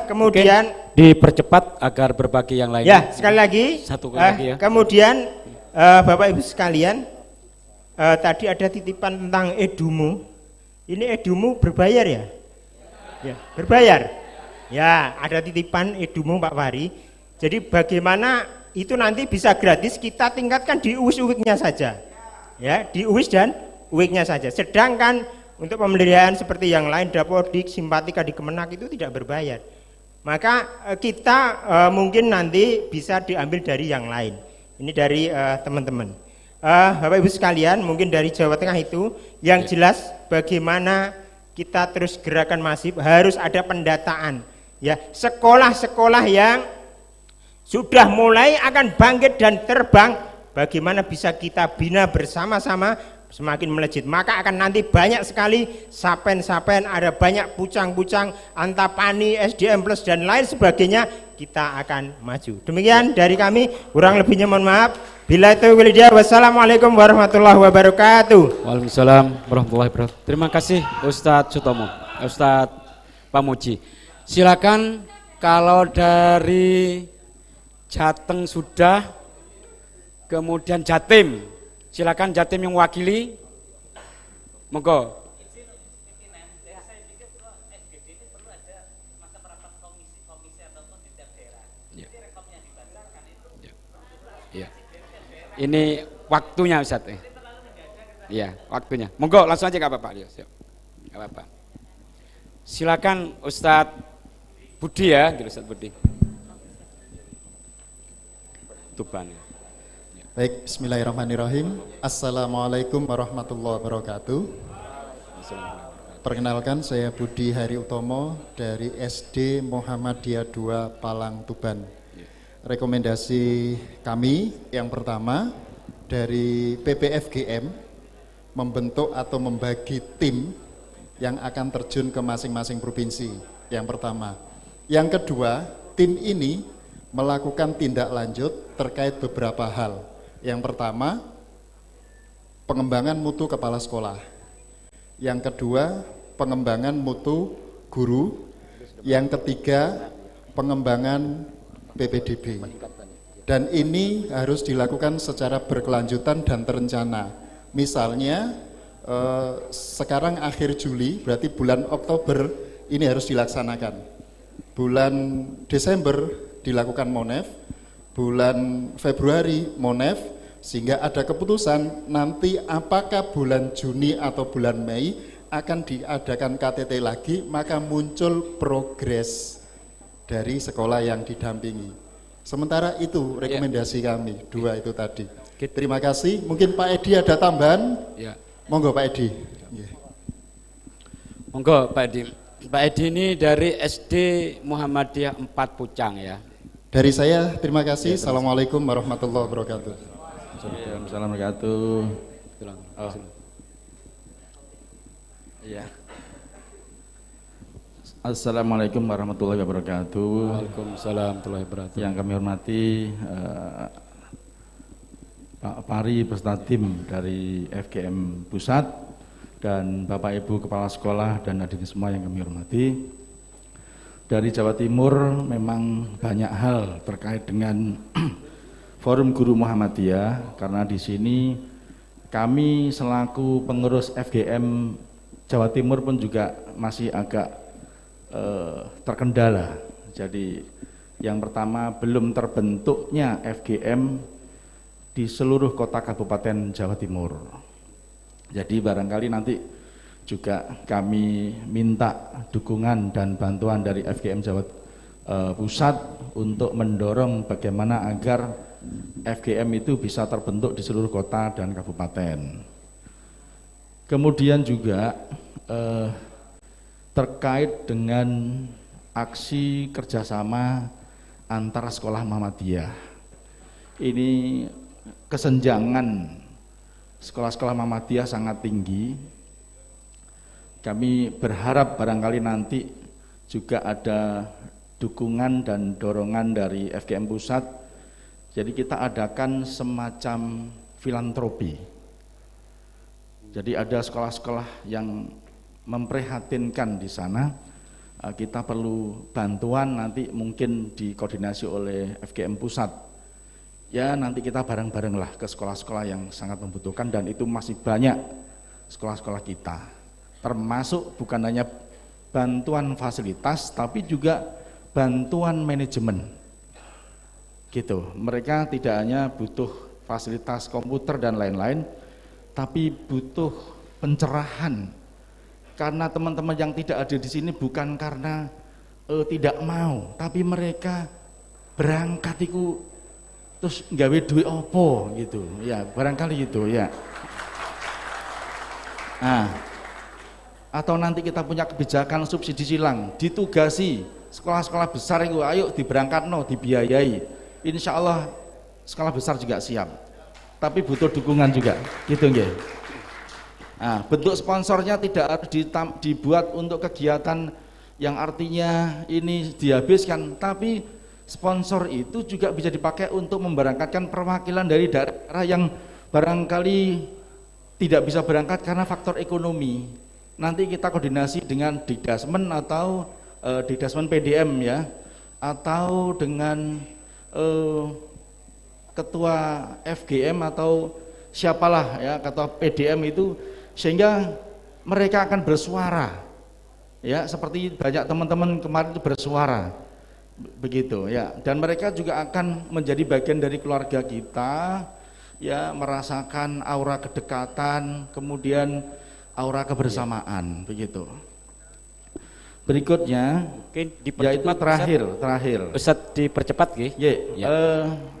Kemudian mungkin dipercepat agar berbagi yang lain. Ya, sekali lagi. Satu lagi ya. Kemudian Bapak Ibu sekalian, tadi ada titipan tentang edumu. Ini edumu berbayar ya? Ya, berbayar. Ya, ada titipan edumu Pak Fahri. Jadi bagaimana itu nanti bisa gratis, kita tingkatkan di UIS-UIK-nya saja. Ya, di UIS dan UIK-nya saja. Sedangkan untuk pemeliharaan seperti yang lain, Dapodik, Simpatika di Kemenak itu tidak berbayar. Maka kita mungkin nanti bisa diambil dari yang lain. Ini dari teman-teman. Bapak Ibu sekalian, mungkin dari Jawa Tengah itu yang jelas bagaimana kita terus gerakan masif harus ada pendataan. Ya, sekolah-sekolah yang sudah mulai akan bangkit dan terbang, bagaimana bisa kita bina bersama-sama semakin melejit. Maka akan nanti banyak sekali sapen-sapen, ada banyak pucang-pucang, Antapani, SDM Plus dan lain sebagainya, kita akan maju. Demikian dari kami, kurang lebihnya mohon maaf. Bila itu walidah, wassalamualaikum warahmatullahi wabarakatuh. Waalaikumsalam warahmatullahi wabarakatuh. Terima kasih Ustadz Sutomo, Ustadz Pamuji. Silakan kalau dari Jateng sudah, kemudian Jatim. Silakan Jatim yang wakili. Monggo. Ya. Ini waktunya Ustaz. Iya, waktunya. Monggo langsung aja Kak Bapak. Enggak apa-apa. Silakan Ustadz Budi ya, gitu Ustadz Budi. Tuban. Ya. Baik, bismillahirrahmanirrahim. Assalamualaikum warahmatullahi wabarakatuh. Perkenalkan, saya Budi Hari Utomo dari SD Muhammadiyah 2 Palang, Tuban. Rekomendasi kami yang pertama dari PPFGM membentuk atau membagi tim yang akan terjun ke masing-masing provinsi. Yang pertama. Yang kedua, tim ini melakukan tindak lanjut terkait beberapa hal. Yang pertama, pengembangan mutu kepala sekolah. Yang kedua, pengembangan mutu guru. Yang ketiga, pengembangan PPDB. Dan ini harus dilakukan secara berkelanjutan dan terencana. Misalnya, sekarang akhir Juli, berarti bulan Oktober ini harus dilaksanakan. Bulan Desember dilakukan MONEF, bulan Februari MONEF, sehingga ada keputusan nanti apakah bulan Juni atau bulan Mei akan diadakan KTT lagi, maka muncul progres dari sekolah yang didampingi. Sementara itu rekomendasi kami, dua itu tadi. Terima kasih. Mungkin Pak Edi ada tambahan? Ya. Monggo Pak Edi. Monggo Pak Edi. Pak Edi ini dari SD Muhammadiyah 4 Pucang ya. Dari saya terima kasih. Assalamualaikum warahmatullahi wabarakatuh. Assalamualaikum warahmatullahi wabarakatuh. Oh. Iya. Assalamualaikum warahmatullahi wabarakatuh. Waalaikumsalam warahmatullahi wabarakatuh. Yang kami hormati Pak Pari beserta tim dari FGM Pusat dan Bapak Ibu Kepala Sekolah dan hadirin semua yang kami hormati. Dari Jawa Timur memang banyak hal terkait dengan Forum Guru Muhammadiyah, karena di sini kami selaku pengurus FGM Jawa Timur pun juga masih agak terkendala. Jadi yang pertama, belum terbentuknya FGM di seluruh kota kabupaten Jawa Timur. Jadi barangkali nanti juga kami minta dukungan dan bantuan dari FGM Jawa Pusat untuk mendorong bagaimana agar FGM itu bisa terbentuk di seluruh kota dan kabupaten. Kemudian juga terkait dengan aksi kerjasama antara sekolah Muhammadiyah. Ini kesenjangan sekolah-sekolah Muhammadiyah sangat tinggi. Kami berharap barangkali nanti juga ada dukungan dan dorongan dari FGM Pusat. Jadi kita adakan semacam filantropi. Jadi ada sekolah-sekolah yang memprihatinkan di sana. Kita perlu bantuan, nanti mungkin dikoordinasi oleh FGM Pusat. Ya nanti kita bareng-barenglah ke sekolah-sekolah yang sangat membutuhkan, dan itu masih banyak sekolah-sekolah kita. Termasuk bukan hanya bantuan fasilitas, tapi juga bantuan manajemen. Gitu. Mereka tidak hanya butuh fasilitas komputer dan lain-lain, tapi butuh pencerahan. Karena teman-teman yang tidak ada di sini bukan karena tidak mau, tapi mereka berangkat itu terus nggawe duit opo gitu. Ya, barangkali gitu ya. Nah, atau nanti kita punya kebijakan subsidi silang, ditugasi sekolah-sekolah besar itu, ayo diberangkatno, dibiayai. Insya Allah sekolah besar juga siap, tapi butuh dukungan juga, gitu nggih. Nah, bentuk sponsornya tidak harus dibuat untuk kegiatan yang artinya ini dihabiskan, tapi sponsor itu juga bisa dipakai untuk memberangkatkan perwakilan dari daerah yang barangkali tidak bisa berangkat karena faktor ekonomi. Nanti kita koordinasi dengan Dikdasmen atau Dikdasmen PDM ya, atau dengan ketua FGM atau siapalah ya, ketua PDM itu, sehingga mereka akan bersuara ya, seperti banyak teman-teman kemarin itu bersuara begitu ya, dan mereka juga akan menjadi bagian dari keluarga kita ya, merasakan aura kedekatan, kemudian aura kebersamaan begitu. Berikutnya, Mungkin yaitu terakhir. Ustaz dipercepat nggih. Ya.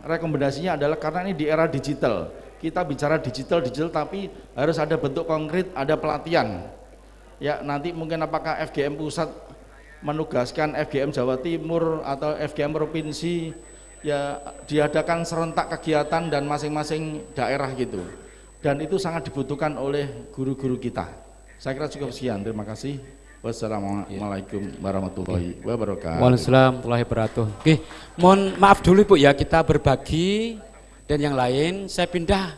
Rekomendasinya adalah karena ini di era digital. Kita bicara digital, tapi harus ada bentuk konkret, ada pelatihan. Ya, nanti mungkin apakah FGM pusat menugaskan FGM Jawa Timur atau FGM provinsi ya diadakan serentak kegiatan dan masing-masing daerah gitu. Dan itu sangat dibutuhkan oleh guru-guru kita. Saya kira cukup sekian. Terima kasih. Wassalamualaikum warahmatullahi wabarakatuh. Waalaikumsalam warahmatullahi wabarakatuh. Oke, mohon maaf dulu Ibu ya, kita berbagi dan yang lain saya pindah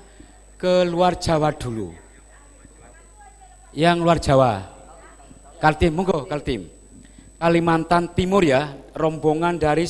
ke luar Jawa dulu. Yang luar Jawa. Kaltim, monggo Kaltim. Kalimantan Timur ya, rombongan dari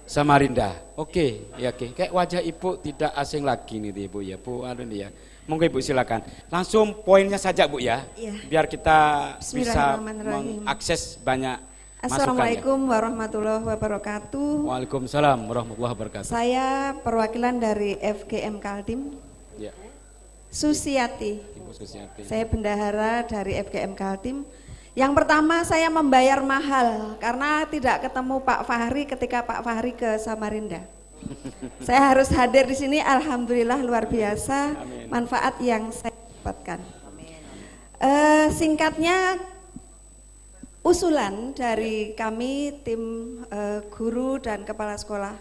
Samarinda. Oke, ya oke. Kayak wajah Ibu tidak asing lagi nih Ibu ya, Bu. Aduh nih ya. Monggo Ibu silakan. Langsung poinnya saja Bu ya. Iya. Biar kita bisa mengakses banyak masukan. Assalamualaikum warahmatullahi wabarakatuh. Waalaikumsalam warahmatullahi wabarakatuh. Saya perwakilan dari FGM Kaltim. Ya. Susiati. Ibu Susiati. Saya bendahara dari FGM Kaltim. Yang pertama saya membayar mahal karena tidak ketemu Pak Fahri ketika Pak Fahri ke Samarinda. Saya harus hadir di sini, alhamdulillah luar biasa. Amin. Manfaat yang saya dapatkan. Singkatnya, usulan dari kami tim guru dan kepala sekolah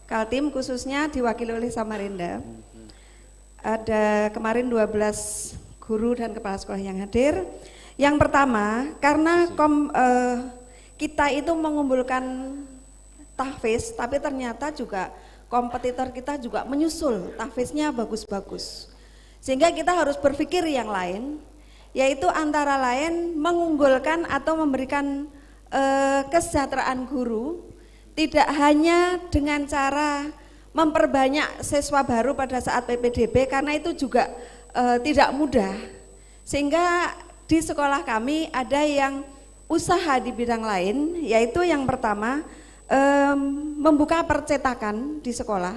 Kaltim khususnya diwakili oleh Samarinda. Ada kemarin 12 guru dan kepala sekolah yang hadir. Yang pertama, karena kita itu mengumpulkan tahfiz, tapi ternyata juga kompetitor kita juga menyusul tahfiznya bagus-bagus. Sehingga kita harus berpikir yang lain, yaitu antara lain mengunggulkan atau memberikan kesejahteraan guru, tidak hanya dengan cara memperbanyak siswa baru pada saat PPDB, karena itu juga tidak mudah. Sehingga di sekolah kami ada yang usaha di bidang lain, yaitu yang pertama membuka percetakan di sekolah.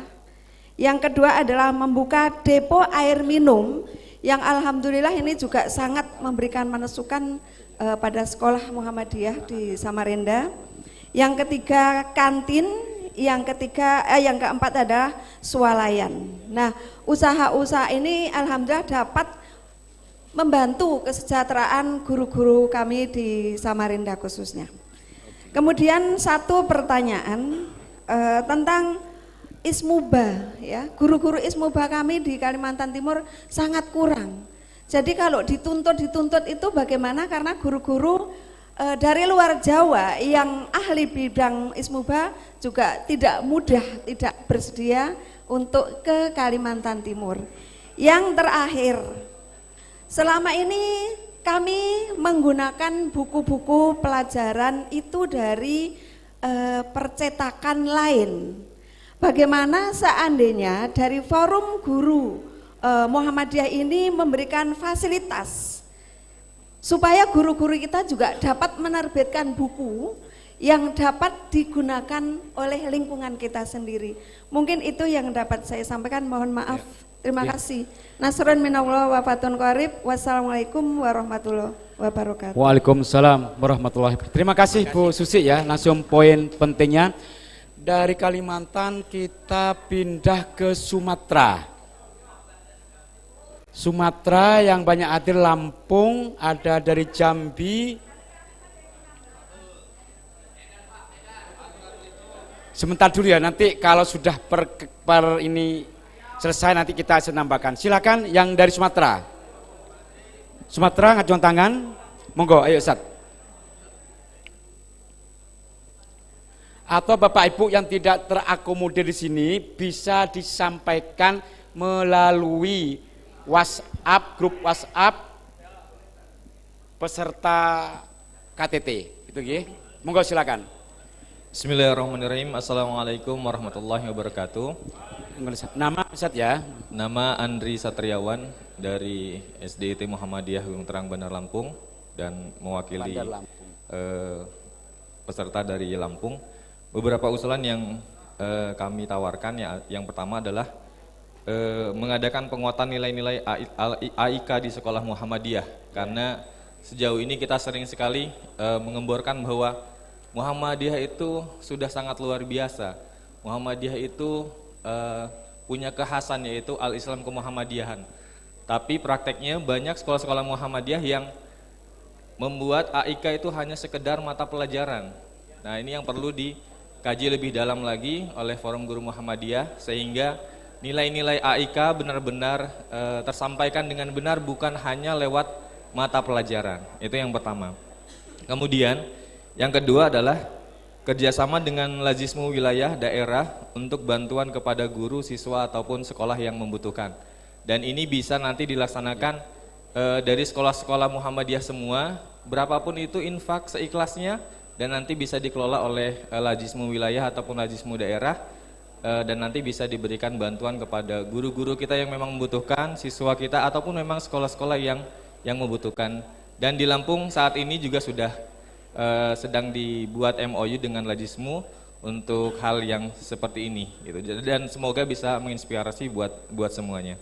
Yang kedua adalah membuka depo air minum yang alhamdulillah ini juga sangat memberikan masukan pada sekolah Muhammadiyah di Samarinda. Yang ketiga kantin, yang keempat adalah swalayan. Nah, usaha-usaha ini alhamdulillah dapat membantu kesejahteraan guru-guru kami di Samarinda khususnya. Kemudian satu pertanyaan tentang Ismuba ya, guru-guru Ismuba kami di Kalimantan Timur sangat kurang. Jadi kalau dituntut itu bagaimana, karena guru-guru dari luar Jawa yang ahli bidang Ismuba juga tidak mudah, tidak bersedia untuk ke Kalimantan Timur. Yang terakhir, selama ini kami menggunakan buku-buku pelajaran itu dari percetakan lain. Bagaimana seandainya dari forum guru Muhammadiyah ini memberikan fasilitas supaya guru-guru kita juga dapat menerbitkan buku yang dapat digunakan oleh lingkungan kita sendiri. Mungkin itu yang dapat saya sampaikan, mohon maaf. Terima kasih. Nasrun minallah wa fatun qarib. Wassalamualaikum warahmatullahi wabarakatuh. Waalaikumsalam warahmatullahi wabarakatuh. Terima kasih Bu Susi ya, langsung poin pentingnya. Dari Kalimantan kita pindah ke Sumatera. Sumatera yang banyak hadir Lampung, ada dari Jambi. Sebentar dulu ya, nanti kalau sudah per ini selesai nanti kita nambahkan. Silakan yang dari Sumatera. Sumatera ngacung tangan. Monggo, ayo Ustaz. Atau Bapak Ibu yang tidak terakomodir di sini bisa disampaikan melalui WhatsApp, grup WhatsApp peserta KTT. Itu nggih. Monggo silakan. Bismillahirrahmanirrahim. Assalamualaikum warahmatullahi wabarakatuh. Nama Ustaz ya? Nama Andri Satriawan dari SDIT Muhammadiyah Gunung Terang Bandar Lampung dan mewakili peserta dari Lampung. Beberapa usulan yang kami tawarkan ya, yang pertama adalah mengadakan penguatan nilai-nilai AIK di sekolah Muhammadiyah, karena sejauh ini kita sering sekali mengemborkan bahwa Muhammadiyah itu sudah sangat luar biasa. Muhammadiyah itu punya kekhasan yaitu al-Islam kemuhammadiyahan. Tapi prakteknya banyak sekolah-sekolah Muhammadiyah yang membuat AIK itu hanya sekedar mata pelajaran. Nah, ini yang perlu dikaji lebih dalam lagi oleh Forum Guru Muhammadiyah sehingga nilai-nilai AIK benar-benar tersampaikan dengan benar, bukan hanya lewat mata pelajaran. Itu yang pertama. Kemudian yang kedua adalah kerjasama dengan lazismu wilayah daerah untuk bantuan kepada guru, siswa ataupun sekolah yang membutuhkan. Dan ini bisa nanti dilaksanakan dari sekolah-sekolah Muhammadiyah semua, berapapun itu infak seikhlasnya, dan nanti bisa dikelola oleh lazismu wilayah ataupun lazismu daerah, dan nanti bisa diberikan bantuan kepada guru-guru kita yang memang membutuhkan, siswa kita ataupun memang sekolah-sekolah yang membutuhkan. Dan di Lampung saat ini juga sudah sedang dibuat MOU dengan lazismu untuk hal yang seperti ini gitu. Dan semoga bisa menginspirasi buat semuanya.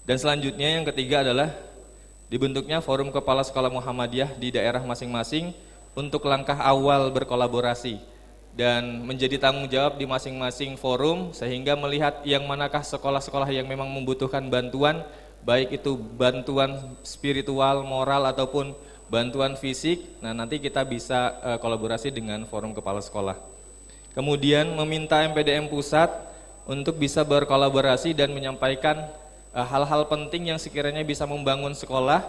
Dan selanjutnya yang ketiga adalah dibentuknya Forum Kepala Sekolah Muhammadiyah di daerah masing-masing untuk langkah awal berkolaborasi dan menjadi tanggung jawab di masing-masing forum sehingga melihat yang manakah sekolah-sekolah yang memang membutuhkan bantuan, baik itu bantuan spiritual, moral ataupun bantuan fisik. Nah, nanti kita bisa kolaborasi dengan Forum Kepala Sekolah. Kemudian meminta MPDM pusat untuk bisa berkolaborasi dan menyampaikan hal-hal penting yang sekiranya bisa membangun sekolah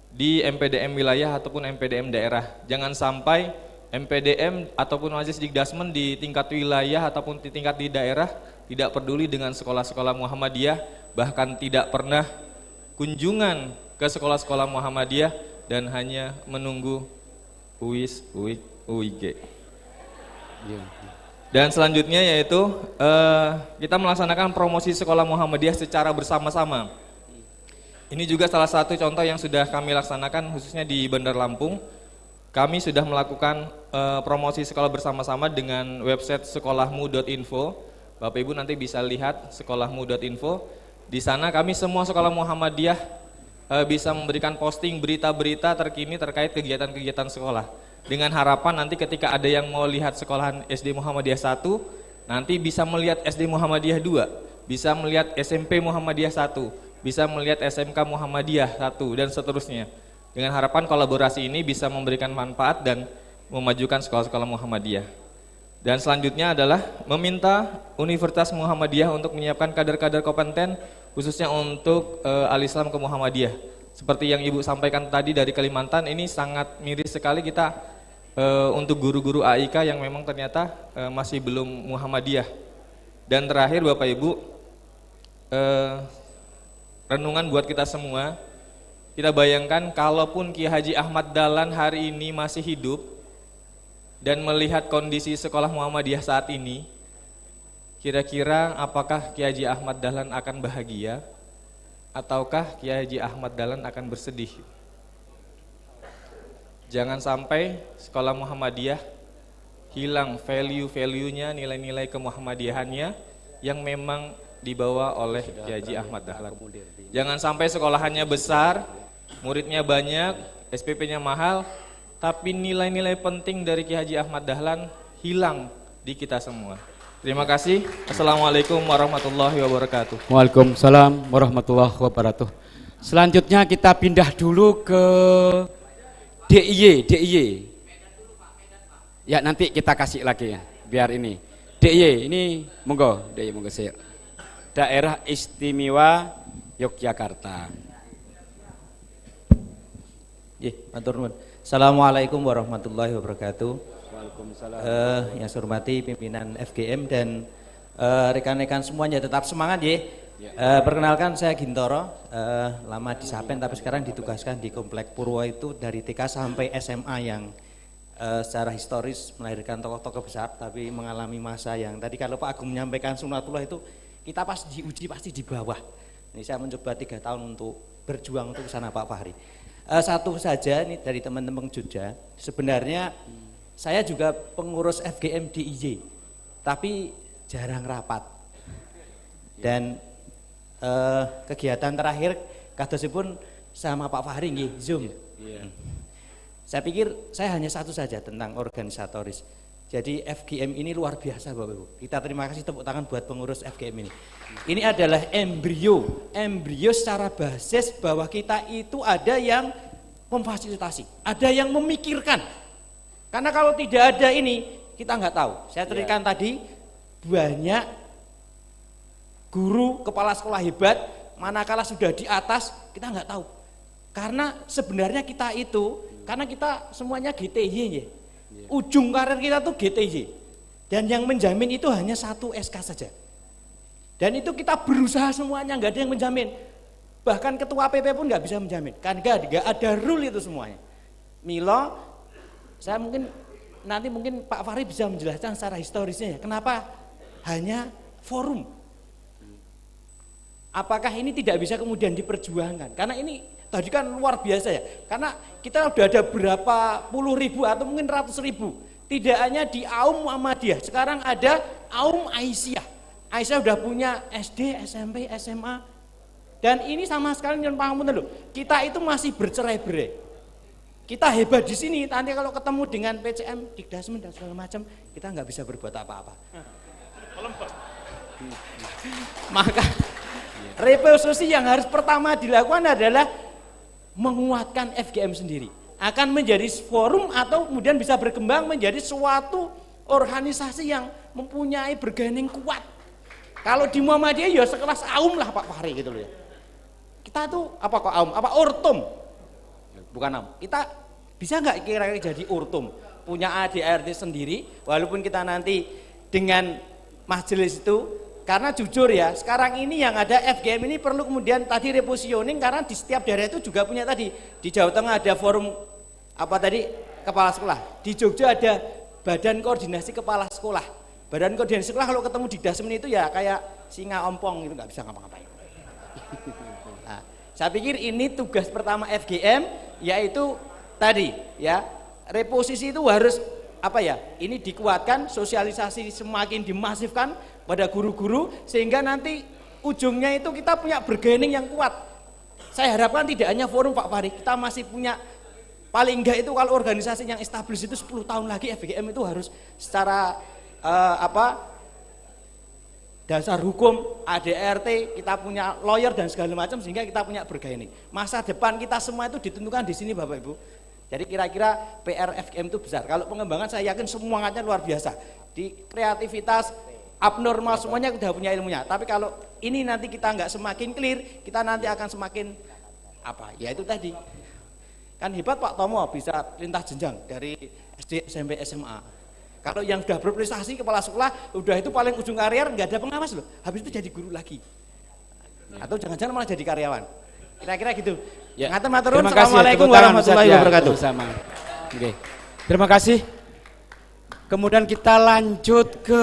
di MPDM wilayah ataupun MPDM daerah. Jangan sampai MPDM ataupun Majelis Dikdasmen di tingkat wilayah ataupun di tingkat di daerah tidak peduli dengan sekolah-sekolah Muhammadiyah, bahkan tidak pernah kunjungan ke sekolah-sekolah Muhammadiyah dan hanya menunggu UIS, UIG. Dan selanjutnya yaitu kita melaksanakan promosi sekolah Muhammadiyah secara bersama-sama. Ini juga salah satu contoh yang sudah kami laksanakan khususnya di Bandar Lampung. Kami sudah melakukan promosi sekolah bersama-sama dengan website sekolahmu.info. Bapak Ibu nanti bisa lihat sekolahmu.info. Di sana kami semua sekolah Muhammadiyah bisa memberikan posting berita-berita terkini terkait kegiatan-kegiatan sekolah. Dengan harapan nanti ketika ada yang mau lihat sekolahan SD Muhammadiyah 1, nanti bisa melihat SD Muhammadiyah 2, bisa melihat SMP Muhammadiyah 1, bisa melihat SMK Muhammadiyah 1, dan seterusnya. Dengan harapan kolaborasi ini bisa memberikan manfaat dan memajukan sekolah-sekolah Muhammadiyah. Dan selanjutnya adalah meminta Universitas Muhammadiyah untuk menyiapkan kader-kader kompeten khususnya untuk al-Islam ke Muhammadiyah. Seperti yang Ibu sampaikan tadi dari Kalimantan, ini sangat miris sekali kita untuk guru-guru AIK yang memang ternyata masih belum Muhammadiyah. Dan terakhir Bapak Ibu, renungan buat kita semua, kita bayangkan kalaupun Kiai Haji Ahmad Dahlan hari ini masih hidup dan melihat kondisi sekolah Muhammadiyah saat ini, kira-kira apakah Kiai Haji Ahmad Dahlan akan bahagia ataukah Kiai Haji Ahmad Dahlan akan bersedih? Jangan sampai sekolah Muhammadiyah hilang value-value-nya, nilai-nilai kemuhammadiyahannya yang memang dibawa oleh Kiai Haji Ahmad Dahlan. Jangan sampai sekolahannya besar, muridnya banyak, SPP-nya mahal, tapi nilai-nilai penting dari Kiai Haji Ahmad Dahlan hilang di kita semua. Terima kasih. Assalamualaikum warahmatullahi wabarakatuh. Waalaikumsalam warahmatullahi wabarakatuh. Selanjutnya kita pindah dulu ke DIY. Ya nanti kita kasih lagi ya, biar ini. DIY ini monggo, DIY monggo sih. Daerah Istimewa Yogyakarta. Matur nuwun. Assalamualaikum warahmatullahi wabarakatuh. Waalaikumsalam. Yang saya hormati pimpinan FGM dan rekan-rekan semuanya tetap semangat ya. Perkenalkan saya Gintoro, lama di Sapen tapi sekarang ditugaskan di Komplek Purwo itu dari TK sampai SMA yang secara historis melahirkan tokoh-tokoh besar tapi mengalami masa yang tadi kalau Pak Agung menyampaikan sunatullah itu kita pas diuji pasti di bawah. Ini saya mencoba 3 tahun untuk berjuang untuk sana Pak Fahri. Satu saja ini dari teman-teman Jogja, sebenarnya saya juga pengurus FGM di IJ tapi jarang rapat dan kegiatan terakhir kadosipun sama Pak Fahri nggih Zoom. Saya pikir saya hanya satu saja tentang organisatoris. Jadi FGM ini luar biasa Bapak Ibu. Kita terima kasih tepuk tangan buat pengurus FGM ini. Ini adalah embrio secara basis bahwa kita itu ada yang memfasilitasi, ada yang memikirkan. Karena kalau tidak ada ini, kita nggak tahu. Saya terikan tadi, banyak guru, kepala sekolah hebat, manakala sudah di atas, kita nggak tahu. Karena sebenarnya kita itu, karena kita semuanya GTY ya. Ujung karir kita tuh GTY. Dan yang menjamin itu hanya satu SK saja. Dan itu kita berusaha semuanya, nggak ada yang menjamin. Bahkan ketua PP pun nggak bisa menjamin. Kan nggak ada rule itu semuanya. Milo, saya nanti mungkin Pak Fahri bisa menjelaskan secara historisnya ya. Kenapa hanya forum? Apakah ini tidak bisa kemudian diperjuangkan? Karena ini tadi kan luar biasa ya. Karena kita sudah ada berapa puluh ribu atau mungkin ratus ribu. Tidak hanya di Aum Muhammadiyah, sekarang ada Aum Aisyah. Aisyah sudah punya SD, SMP, SMA. Dan ini sama sekali dengan paham loh. Kita itu masih bercerai-berai. Kita hebat di sini, nanti kalau ketemu dengan PCM, Dikdasmen dan segala macam, kita nggak bisa berbuat apa-apa. Maka revolusi yang harus pertama dilakukan adalah menguatkan FGM sendiri. Akan menjadi forum atau kemudian bisa berkembang menjadi suatu organisasi yang mempunyai bergening kuat. Kalau di Muhammadiyah ya sekelas Aum lah Pak Fahri gitu loh ya. Kita tuh apa kok Aum? Apa Urtum? Bukan Aum. Kita bisa nggak kira-kira jadi Urtum? Punya ADART sendiri, walaupun kita nanti dengan majelis itu, karena jujur ya, sekarang ini yang ada FGM ini perlu kemudian tadi repositioning, karena di setiap daerah itu juga punya tadi. Di Jawa Tengah ada forum apa tadi kepala sekolah, di Jogja ada badan koordinasi kepala sekolah. Badan koordinasi sekolah kalau ketemu di Dikdasmen itu ya kayak singa ompong gitu, nggak bisa ngapa-ngapain. Nah, saya pikir ini tugas pertama FGM, yaitu tadi ya, reposisi itu harus apa ya, ini dikuatkan, sosialisasi semakin dimasifkan pada guru-guru, sehingga nanti ujungnya itu kita punya bergening yang kuat. Saya harapkan tidak hanya forum Pak Fahri, kita masih punya paling enggak itu kalau organisasi yang established itu 10 tahun lagi FGM itu harus secara dasar hukum, ADART, kita punya lawyer dan segala macam, sehingga kita punya bergening. Masa depan kita semua itu ditentukan di sini Bapak Ibu. Jadi kira-kira PR FGM itu besar. Kalau pengembangan saya yakin semangatnya luar biasa. Di kreativitas, abnormal semuanya udah punya ilmunya. Tapi kalau ini nanti kita nggak semakin clear, kita nanti akan semakin apa? Ya itu tadi. Kan hebat Pak Tomo bisa lintas jenjang dari SD, SMP, SMA. Kalau yang sudah berprestasi kepala sekolah, udah itu paling ujung karier nggak ada pengawas loh. Habis itu jadi guru lagi. Atau jangan-jangan malah jadi karyawan. Kira-kira gitu. Ya. Ngatur-ngaturun. Terima kasih. Assalamualaikum warahmatullahi wabarakatuh. Sama. Oke. Terima kasih. Kemudian kita lanjut ke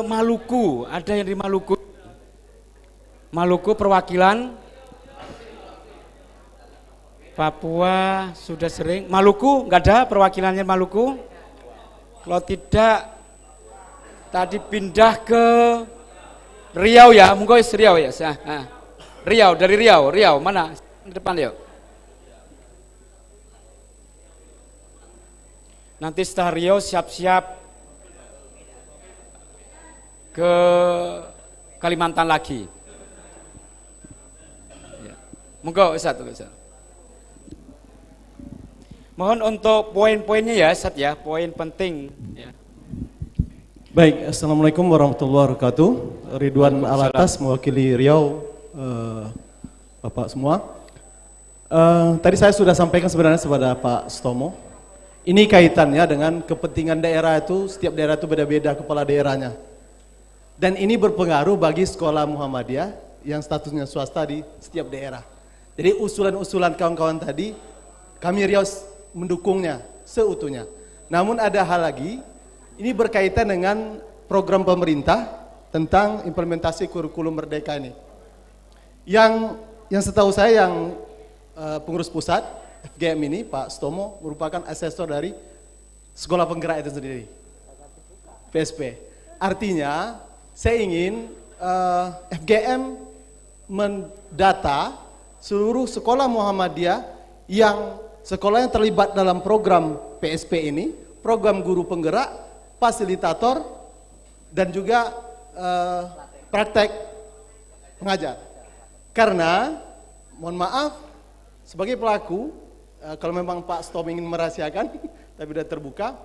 Maluku. Ada yang di Maluku? Maluku perwakilan Papua sudah sering. Maluku nggak ada perwakilannya Maluku? Kalau tidak, tadi pindah ke Riau ya, monggo Riau ya. Riau, dari Riau mana? Di depan yuk. Nanti setelah Riau siap-siap ke Kalimantan lagi. Ya. Monggo Ustaz. Mohon untuk poin-poinnya ya Ustaz ya, poin penting ya. Baik, Assalamualaikum warahmatullahi wabarakatuh. Ridwan Alatas mewakili Riau, Bapak semua. Tadi saya sudah sampaikan sebenarnya kepada Pak Stomo. Ini kaitannya dengan kepentingan daerah itu, setiap daerah itu beda-beda kepala daerahnya. Dan ini berpengaruh bagi sekolah Muhammadiyah yang statusnya swasta di setiap daerah. Jadi usulan-usulan kawan-kawan tadi, kami Riau mendukungnya seutuhnya. Namun ada hal lagi, ini berkaitan dengan program pemerintah tentang implementasi kurikulum Merdeka ini. Yang setahu saya yang pengurus pusat FGM ini Pak Stomo merupakan asesor dari sekolah penggerak itu sendiri, PSP. Artinya saya ingin FGM mendata seluruh sekolah Muhammadiyah yang sekolah yang terlibat dalam program PSP ini, program guru penggerak, fasilitator, dan juga praktek pengajar. Karena, mohon maaf, sebagai pelaku, kalau memang Pak Stom ingin merahasiakan, tapi sudah terbuka,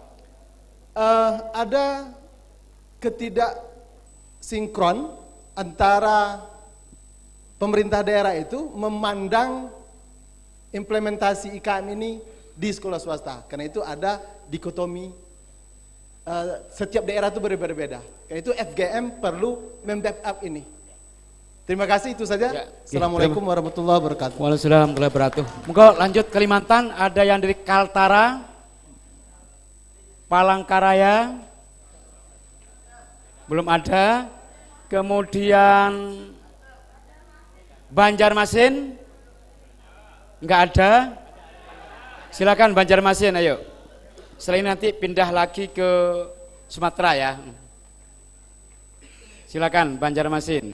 ada ketidaksinkron antara pemerintah daerah itu memandang implementasi IKM ini di sekolah swasta. Karena itu ada dikotomi, setiap daerah itu berbeda-beda. Karena itu FGM perlu membackup ini. Terima kasih, itu saja. Ya, Assalamualaikum warahmatullahi wabarakatuh. Waalaikumsalam warahmatullahi wabarakatuh. Moga lanjut Kalimantan, ada yang dari Kaltara, Palangkaraya, belum ada. Kemudian Banjarmasin, enggak ada. Silakan Banjarmasin, ayo. Setelah ini nanti pindah lagi ke Sumatera ya. Silakan Banjarmasin.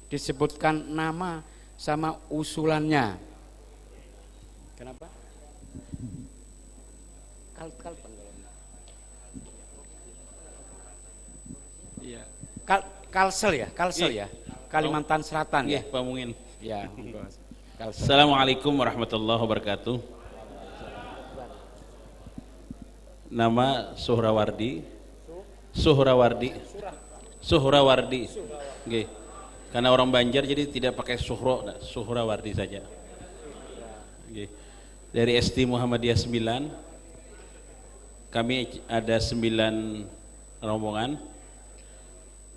Disebutkan nama sama usulannya. Kenapa? Iya. Kalsel ya, Kalimantan Selatan ya. Pak Mungin. Ya. Assalamualaikum warahmatullahi wabarakatuh. Nama Suhrawardi. Oke. Karena orang Banjar jadi tidak pakai Suhrawardi saja. Oke. Dari SD Muhammadiyah 9. Kami ada 9 rombongan.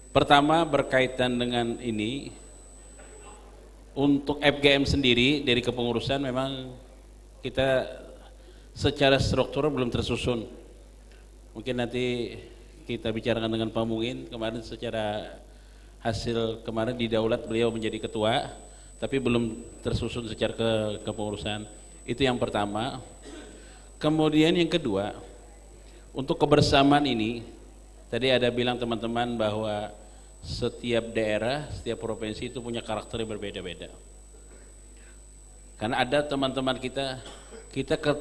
Pertama berkaitan dengan ini, untuk FGM sendiri dari kepengurusan memang kita secara struktur belum tersusun. Mungkin nanti kita bicarakan dengan Pak Mungin. Kemarin secara hasil kemarin di Daulat beliau menjadi ketua, tapi belum tersusun secara kepengurusan. Itu yang pertama. Kemudian yang kedua, untuk kebersamaan ini, tadi ada bilang teman-teman bahwa setiap daerah, setiap provinsi itu punya karakter yang berbeda-beda. Karena ada teman-teman kita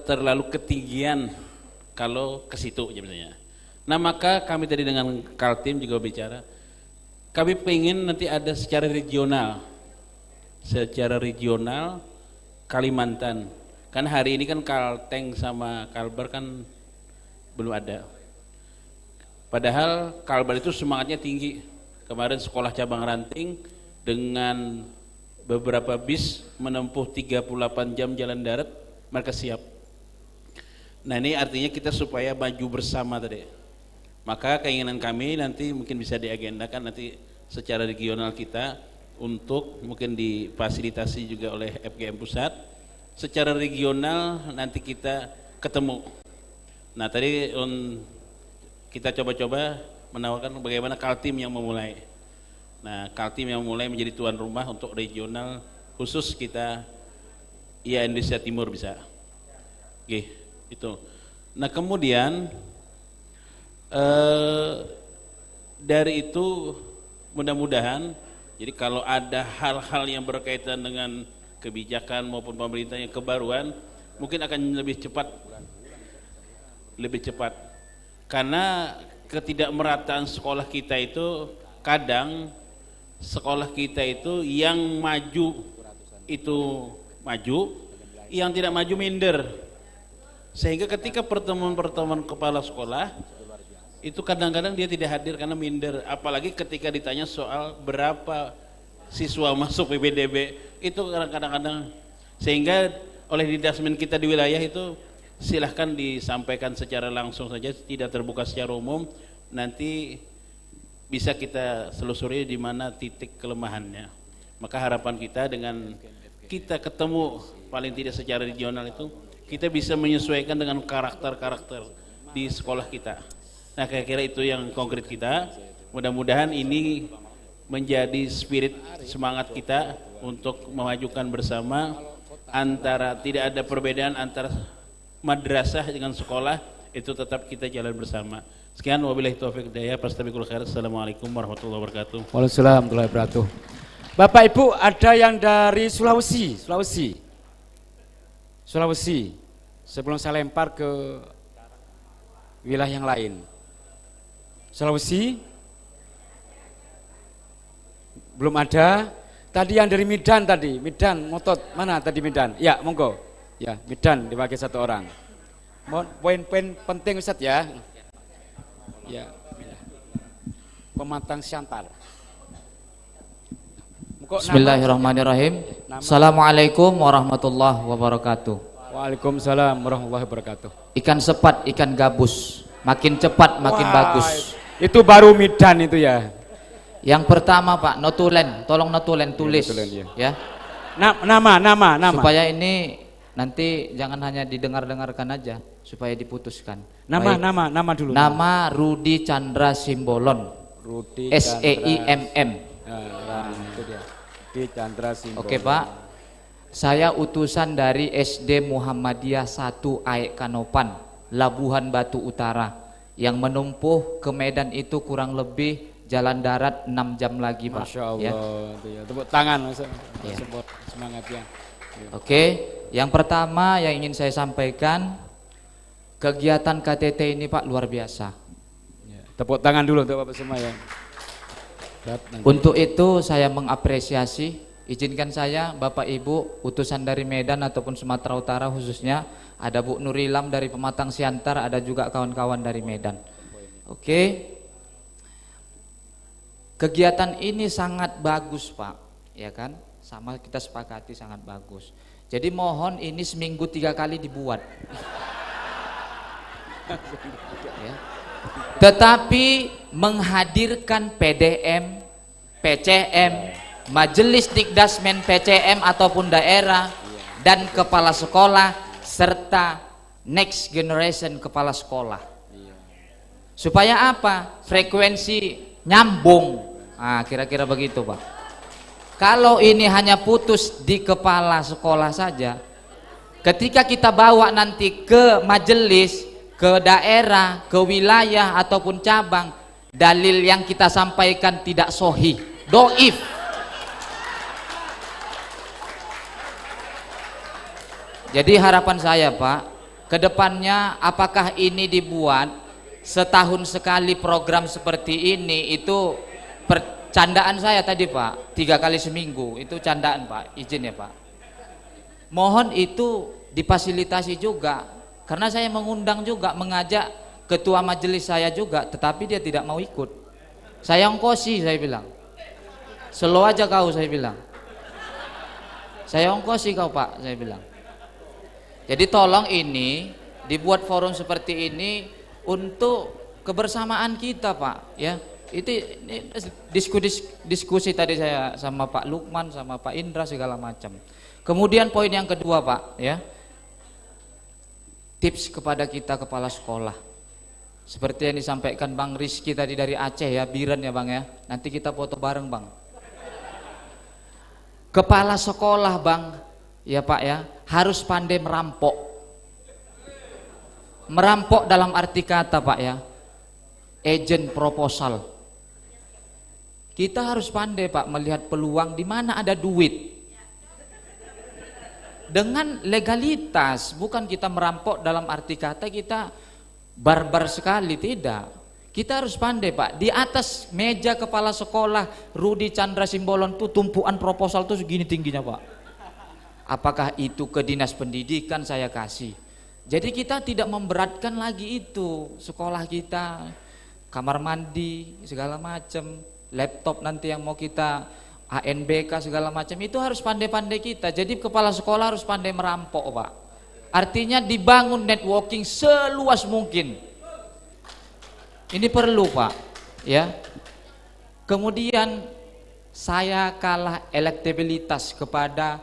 terlalu ketinggian kalau ke situ misalnya. Nah maka kami tadi dengan Kaltim juga bicara, kami pengen nanti ada secara regional Kalimantan. Kan hari ini kan Kalteng sama Kalbar kan belum ada. Padahal Kalbar itu semangatnya tinggi. Kemarin sekolah cabang Ranting dengan beberapa bis menempuh 38 jam jalan darat, mereka siap. Nah ini artinya kita supaya maju bersama tadi. Maka keinginan kami nanti mungkin bisa diagendakan nanti secara regional kita untuk mungkin difasilitasi juga oleh FGM Pusat. Secara regional nanti kita ketemu. Nah tadi kita coba-coba menawarkan bagaimana Kaltim yang memulai. Nah Kaltim yang memulai menjadi tuan rumah untuk regional khusus kita, ya Indonesia Timur bisa. Oke, itu. Nah kemudian dari itu mudah-mudahan, jadi kalau ada hal-hal yang berkaitan dengan kebijakan maupun pemerintah yang kebaruan, mungkin akan lebih cepat. Karena ketidakmerataan sekolah kita itu kadang sekolah kita itu yang maju itu maju, yang tidak maju minder. Sehingga ketika pertemuan-pertemuan kepala sekolah itu kadang-kadang dia tidak hadir karena minder. Apalagi ketika ditanya soal berapa siswa masuk PPDB, itu kadang-kadang sehingga oleh didasmen kita di wilayah itu silahkan disampaikan secara langsung saja, tidak terbuka secara umum. Nanti bisa kita selusuri di mana titik kelemahannya. Maka harapan kita dengan kita ketemu paling tidak secara regional itu, kita bisa menyesuaikan dengan karakter-karakter di sekolah kita. Nah kira-kira itu yang konkret kita. Mudah-mudahan ini menjadi spirit semangat kita untuk memajukan bersama, antara tidak ada perbedaan antara madrasah dengan sekolah, itu tetap kita jalan bersama. Sekian, wabillahi taufiq hidayah, fastabiqul khairat. Assalamualaikum warahmatullahi wabarakatuh. Waalaikumsalam warahmatullahi wabarakatuh. Bapak Ibu, ada yang dari Sulawesi. Sulawesi, sebelum saya lempar ke wilayah yang lain. Sulawesi belum ada. Tadi yang dari Medan tadi, Medan ngotot mana tadi Medan? Ya, monggo. Ya, Medan dipakai satu orang. Mohon poin-poin penting Ustaz ya. Ya. Pematang Siantar. Bismillahirrahmanirrahim. Assalamualaikum warahmatullahi wabarakatuh. Waalaikumsalam warahmatullahi wabarakatuh. Ikan sepat, ikan gabus, makin cepat makin bagus. Itu baru Medan itu ya. Yang pertama Pak, notulen, tolong notulen tulis ya. Nama. Supaya ini nanti jangan hanya didengar-dengarkan aja, supaya diputuskan. Nama dulu. Nama Rudi Chandra Simbolon. Rudi SEIMM. Itu dia. Rudi Chandra Simbolon. Oke Pak. Saya utusan dari SD Muhammadiyah 1 Aek Kanopan, Labuhan Batu Utara, yang menempuh ke Medan itu kurang lebih jalan darat 6 jam lagi Pak. Masya Allah, ya. tepuk tangan Ya. support semangatnya. Oke, yang pertama yang ingin saya sampaikan, kegiatan KTT ini Pak luar biasa. Ya. Tepuk tangan dulu untuk Bapak semua ya. Untuk itu saya mengapresiasi, izinkan saya Bapak Ibu utusan dari Medan ataupun Sumatera Utara khususnya, ada Bu Nurilam dari Pematang Siantar, ada juga kawan-kawan dari Medan. Oke. Kegiatan ini sangat bagus Pak, ya kan? Sama kita sepakati sangat bagus. Jadi mohon ini seminggu 3 kali dibuat. Ya. Tetapi menghadirkan PDM, PCM, Majelis Dikdasmen PCM ataupun daerah dan kepala sekolah serta next generation kepala sekolah. Supaya apa? Frekuensi nyambung. Nah, kira-kira begitu Pak. Kalau ini hanya putus di kepala sekolah saja, ketika kita bawa nanti ke majelis, ke daerah, ke wilayah ataupun cabang, dalil yang kita sampaikan tidak sahih, doif. Jadi harapan saya Pak, kedepannya apakah ini dibuat setahun sekali program seperti ini, itu candaan saya tadi Pak, 3 kali seminggu itu candaan Pak, izin ya Pak. Mohon itu difasilitasi juga, karena saya mengundang juga, mengajak ketua majelis saya juga, tetapi dia tidak mau ikut. Saya ongkosi, saya bilang, slow aja kau, saya bilang, saya ongkosi kau Pak, saya bilang. Jadi tolong ini dibuat forum seperti ini untuk kebersamaan kita Pak, ya. Itu diskusi tadi saya sama Pak Lukman, sama Pak Indra segala macam. Kemudian poin yang kedua Pak, ya, tips kepada kita kepala sekolah, seperti yang disampaikan Bang Rizky tadi dari Aceh ya, Biren ya Bang ya, nanti kita foto bareng Bang. Kepala sekolah Bang, ya Pak ya, harus pandai merampok. Merampok dalam arti kata Pak ya, agent proposal. Kita harus pandai Pak melihat peluang di mana ada duit dengan legalitas, bukan kita merampok dalam arti kata kita barbar sekali, tidak. Kita harus pandai Pak, di atas meja kepala sekolah Rudi Chandra Simbolon tuh tumpuan proposal tuh segini tingginya Pak. Apakah itu ke dinas pendidikan saya kasih. Jadi kita tidak memberatkan lagi itu sekolah kita, kamar mandi segala macam, laptop nanti yang mau kita ANBK segala macam, itu harus pandai-pandai kita. Jadi kepala sekolah harus pandai merampok Pak. Artinya dibangun networking seluas mungkin. Ini perlu Pak, ya. Kemudian saya kalah elektabilitas kepada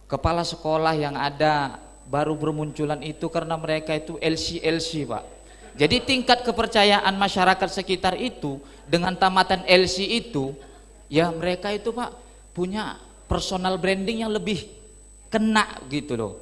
kepala sekolah yang ada baru bermunculan itu karena mereka itu LC Pak. Jadi tingkat kepercayaan masyarakat sekitar itu dengan tamatan LC itu, ya mereka itu Pak punya personal branding yang lebih kena gitu loh.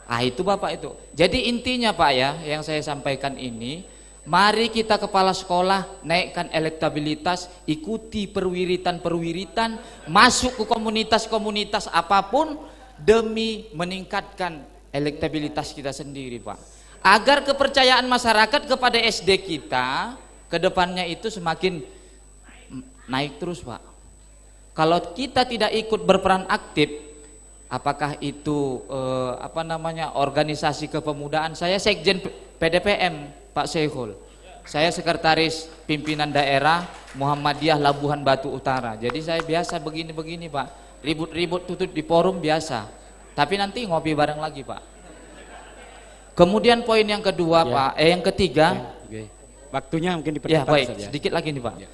Ah itu Bapak itu. Jadi intinya Pak ya, yang saya sampaikan ini, mari kita kepala sekolah naikkan elektabilitas, ikuti perwiritan-perwiritan, masuk ke komunitas-komunitas apapun demi meningkatkan elektabilitas kita sendiri, Pak. Agar kepercayaan masyarakat kepada SD kita ke depannya itu semakin naik terus, Pak. Kalau kita tidak ikut berperan aktif, apakah itu organisasi kepemudaan, saya sekjen PDPM Pak Syekhul, saya sekretaris pimpinan daerah Muhammadiyah Labuhan Batu Utara. Jadi saya biasa begini-begini, Pak, ribut-ribut tutut di forum biasa, tapi nanti ngopi bareng lagi, Pak. Kemudian poin yang kedua, ya. Pak, yang ketiga, waktunya mungkin dipercepat. Ya, baik, saja. Sedikit lagi nih, Pak. Ya.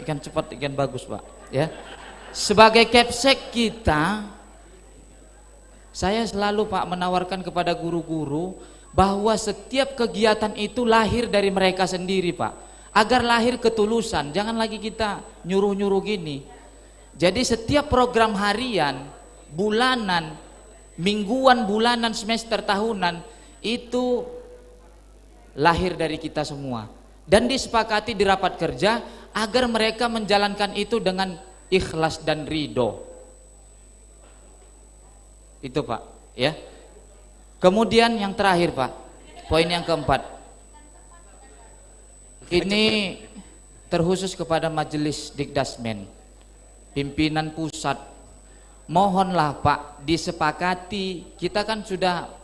Ikan cepat, ikan bagus, Pak. Ya. Sebagai Kepsek kita, saya selalu, Pak, menawarkan kepada guru-guru bahwa setiap kegiatan itu lahir dari mereka sendiri, Pak. Agar lahir ketulusan, jangan lagi kita nyuruh-nyuruh gini. Jadi setiap program harian, bulanan, mingguan, bulanan, semester, tahunan itu lahir dari kita semua dan disepakati di rapat kerja agar mereka menjalankan itu dengan ikhlas dan ridho. Itu, Pak, ya. Kemudian yang terakhir, Pak, poin yang keempat, ini terkhusus kepada Majelis Dikdasmen, pimpinan pusat. Mohonlah, Pak, disepakati. Kita kan sudah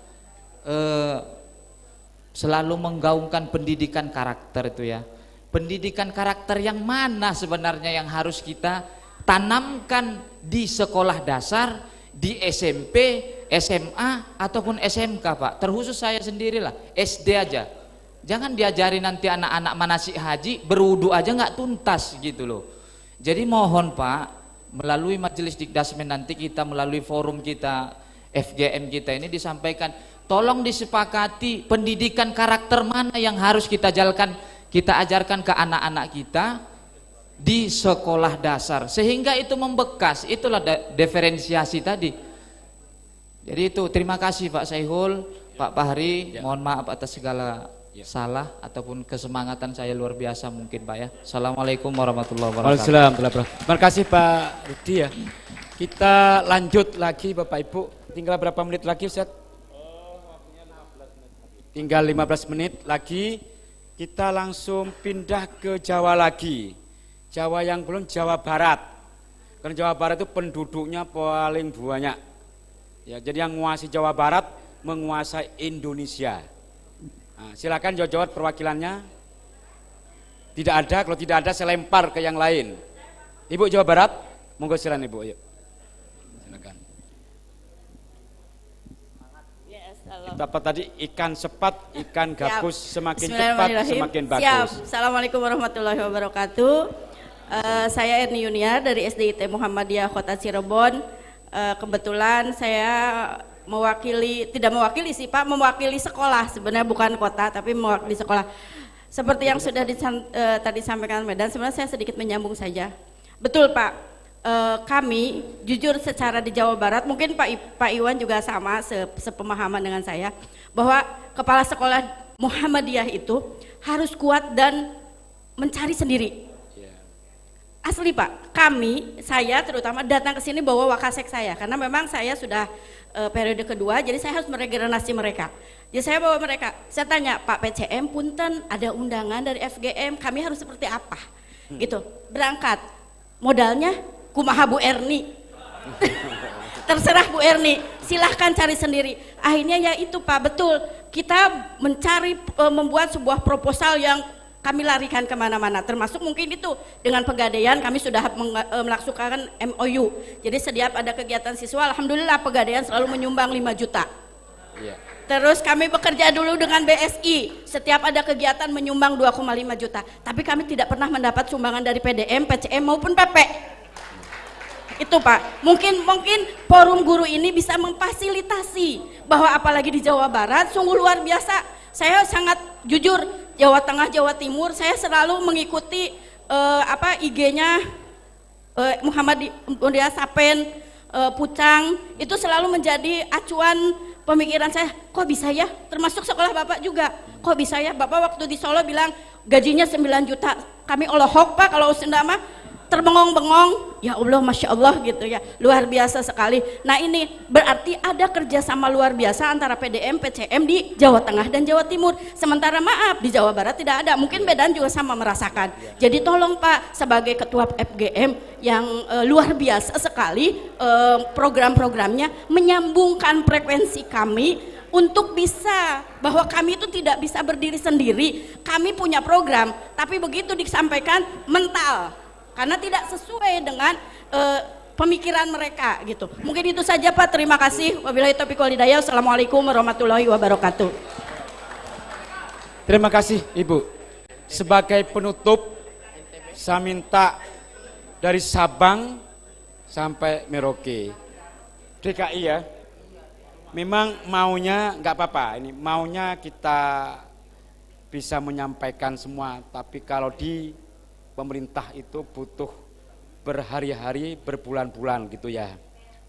selalu menggaungkan pendidikan karakter itu, ya. Pendidikan karakter yang mana sebenarnya yang harus kita tanamkan di sekolah dasar, di SMP, SMA ataupun SMK, Pak. Terkhusus saya sendirilah, SD aja. Jangan diajari nanti anak-anak manasik haji berwudu aja nggak tuntas gitu loh. Jadi mohon, Pak, melalui Majelis Dikdasmen nanti kita melalui forum kita, FGM kita ini disampaikan, tolong disepakati pendidikan karakter mana yang harus kita ajarkan ke anak-anak kita di sekolah dasar sehingga itu membekas. Itulah diferensiasi tadi. Jadi itu, terima kasih Pak Syekhul, Pak Fahri, mohon maaf atas segala salah ataupun kesemangatan saya luar biasa mungkin, Pak, ya. Assalamualaikum warahmatullahi wabarakatuh. Waalaikumsalam. Terima kasih Pak Rudi, ya. Kita lanjut lagi Bapak Ibu. Tinggal berapa menit lagi, Ustaz? Tinggal 15 menit lagi, kita langsung pindah ke Jawa lagi. Jawa yang belum, Jawa Barat. Karena Jawa Barat itu penduduknya paling banyak. Ya, jadi yang menguasai Jawa Barat menguasai Indonesia. Nah, silakan jawab perwakilannya. Tidak ada, kalau tidak ada saya lempar ke yang lain. Ibu Jawa Barat, monggo silakan Ibu. Yuk. Silakan. Apa tadi, ikan sepat, ikan gabus, semakin cepat semakin bagus. Siap. Assalamualaikum warahmatullahi wabarakatuh. Saya Erni Yuniar dari SDIT Muhammadiyah Kota Cirebon. Kebetulan saya tidak mewakili sih Pak, mewakili sekolah, sebenarnya bukan kota tapi mewakili sekolah. Seperti yang sudah tadi disampaikan Medan, sebenarnya saya sedikit menyambung saja. Betul Pak, kami jujur secara di Jawa Barat, mungkin Pak Iwan juga sama sepemahaman dengan saya, bahwa kepala sekolah Muhammadiyah itu harus kuat dan mencari sendiri. Asli Pak, saya terutama datang ke sini bawa wakasek saya, karena memang saya sudah periode kedua, jadi saya harus meregenerasi mereka. Jadi saya bawa mereka, saya tanya, Pak PCM, punten ada undangan dari FGM, kami harus seperti apa? Gitu, berangkat, modalnya kumaha Bu Erni, terserah Bu Erni, silahkan cari sendiri. Akhirnya ya itu Pak, betul, kita mencari, membuat sebuah proposal yang kami larikan kemana-mana, termasuk mungkin itu dengan Pegadaian kami sudah melaksanakan MOU. Jadi setiap ada kegiatan siswa, alhamdulillah Pegadaian selalu menyumbang 5 juta. Yeah. Terus kami bekerja dulu dengan BSI, setiap ada kegiatan menyumbang 2,5 juta. Tapi kami tidak pernah mendapat sumbangan dari PDM, PCM maupun PP. Itu Pak, mungkin forum guru ini bisa memfasilitasi bahwa apalagi di Jawa Barat sungguh luar biasa. Saya sangat jujur, Jawa Tengah, Jawa Timur, saya selalu mengikuti IG-nya Muhammadiyah Sapen, Pucang, itu selalu menjadi acuan pemikiran saya. Kok bisa ya? Termasuk sekolah Bapak juga. Kok bisa ya? Bapak waktu di Solo bilang gajinya 9 juta. Kami olohok Pak, kalau Sunda mah terbengong-bengong. ya Allah, Masya Allah gitu ya, luar biasa sekali. Nah ini berarti ada kerjasama luar biasa antara PDM, PCM di Jawa Tengah dan Jawa Timur. Sementara maaf, di Jawa Barat tidak ada. Mungkin Medan juga sama merasakan. Jadi tolong Pak, sebagai ketua FGM yang luar biasa sekali program-programnya menyambungkan frekuensi kami untuk bisa, bahwa kami itu tidak bisa berdiri sendiri. Kami punya program, tapi begitu disampaikan mental, karena tidak sesuai dengan pemikiran mereka gitu. Mungkin itu saja Pak, terima kasih. Wabillahi taufiq wal hidayah. Wassalamualaikum warahmatullahi wabarakatuh. Terima kasih Ibu. Sebagai penutup, saya minta dari Sabang sampai Merauke, DKI ya. Memang maunya nggak apa-apa, ini maunya kita bisa menyampaikan semua, tapi kalau di pemerintah itu butuh berhari-hari, berbulan-bulan gitu ya.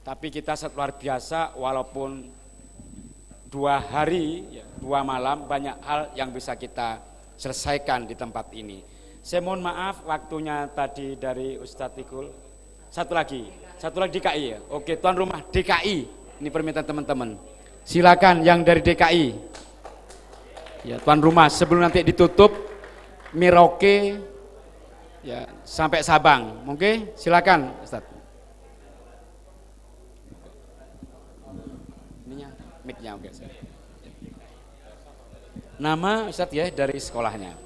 Tapi kita luar biasa, walaupun 2 hari, 2 malam, banyak hal yang bisa kita selesaikan di tempat ini. Saya mohon maaf waktunya tadi dari Ustadz Ikul. Satu lagi DKI ya. Oke, tuan rumah DKI. Ini permintaan teman-teman. Silakan yang dari DKI. Ya, tuan rumah sebelum nanti ditutup Merauke ya sampai Sabang. Oke, silakan Ustaz. Ininya mic-nya oke. Nama Ustaz ya dari sekolahnya.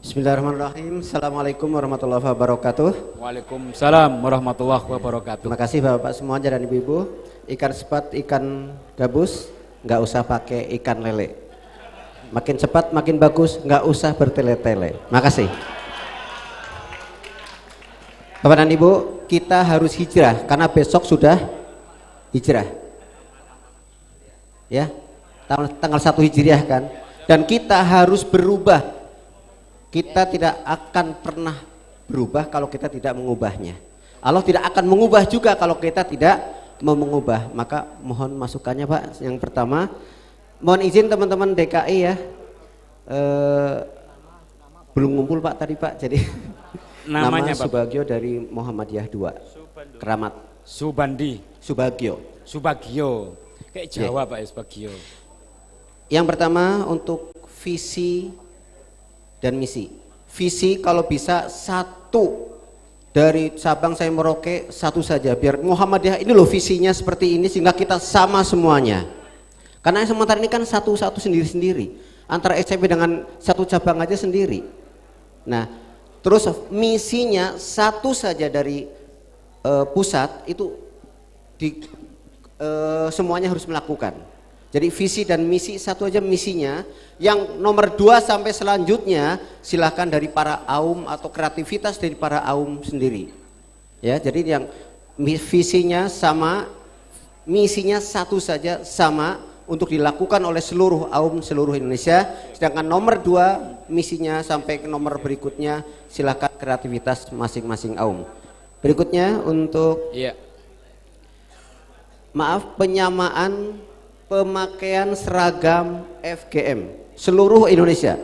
Bismillahirrahmanirrahim. Assalamualaikum warahmatullahi wabarakatuh. Waalaikumsalam warahmatullahi wabarakatuh. Terima kasih Bapak semua dan Ibu-ibu. Ikan sepat, ikan gabus, nggak usah pakai ikan lele. Makin cepat, makin bagus, nggak usah bertele-tele. Makasih. Bapak dan Ibu, kita harus hijrah karena besok sudah hijrah. Ya, tanggal 1 Hijriah kan. Dan kita harus berubah. Kita tidak akan pernah berubah kalau kita tidak mengubahnya. Allah tidak akan mengubah juga kalau kita tidak mau mengubah. Maka mohon masukannya Pak. Yang pertama, mohon izin teman-teman DKI ya. Belum ngumpul Pak tadi Pak. Jadi namanya nama Subagio dari Muhammadiyah 2. Keramat. Subagio. Kayak Jawa Pak ya, Subagio. Yang pertama untuk visi dan misi. Visi kalau bisa 1 dari Sabang sampai Merauke 1 saja, biar Muhammadiyah ini loh visinya seperti ini sehingga kita sama semuanya. Karena sementara ini kan satu-satu sendiri-sendiri. Antara SMP dengan 1 cabang aja sendiri. Nah, terus misinya 1 saja dari pusat itu semuanya harus melakukan. Jadi visi dan misi 1 aja misinya. Yang nomor 2 sampai selanjutnya silahkan dari para aum atau kreativitas dari para aum sendiri. Ya, jadi yang visinya sama, misinya 1 saja sama untuk dilakukan oleh seluruh aum seluruh Indonesia. Sedangkan nomor 2 misinya sampai ke nomor berikutnya silahkan kreativitas masing-masing aum. Berikutnya untuk penyamaan pemakaian seragam FGM seluruh Indonesia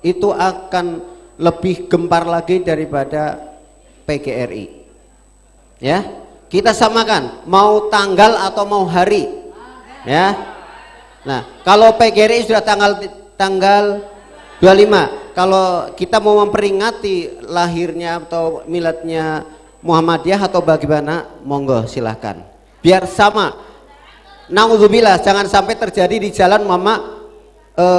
itu akan lebih gempar lagi daripada PGRI. Ya, kita samakan mau tanggal atau mau hari. Ya. Nah, kalau PGRI sudah tanggal 25, kalau kita mau memperingati lahirnya atau miladnya Muhammadiyah atau bagaimana, monggo silahkan. Biar sama. Naudzubillah, jangan sampai terjadi di jalan mama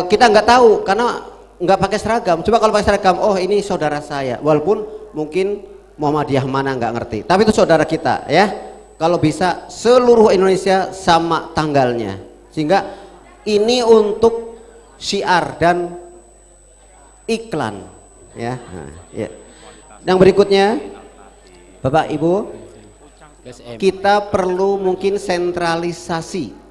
kita nggak tahu karena nggak pakai seragam. Coba kalau pakai seragam, oh ini saudara saya, walaupun mungkin Muhammadiyah mana nggak ngerti, tapi itu saudara kita ya. Kalau bisa seluruh Indonesia sama tanggalnya, sehingga ini untuk syiar dan iklan ya. Nah, ya. Yang berikutnya Bapak Ibu, kita perlu mungkin sentralisasi.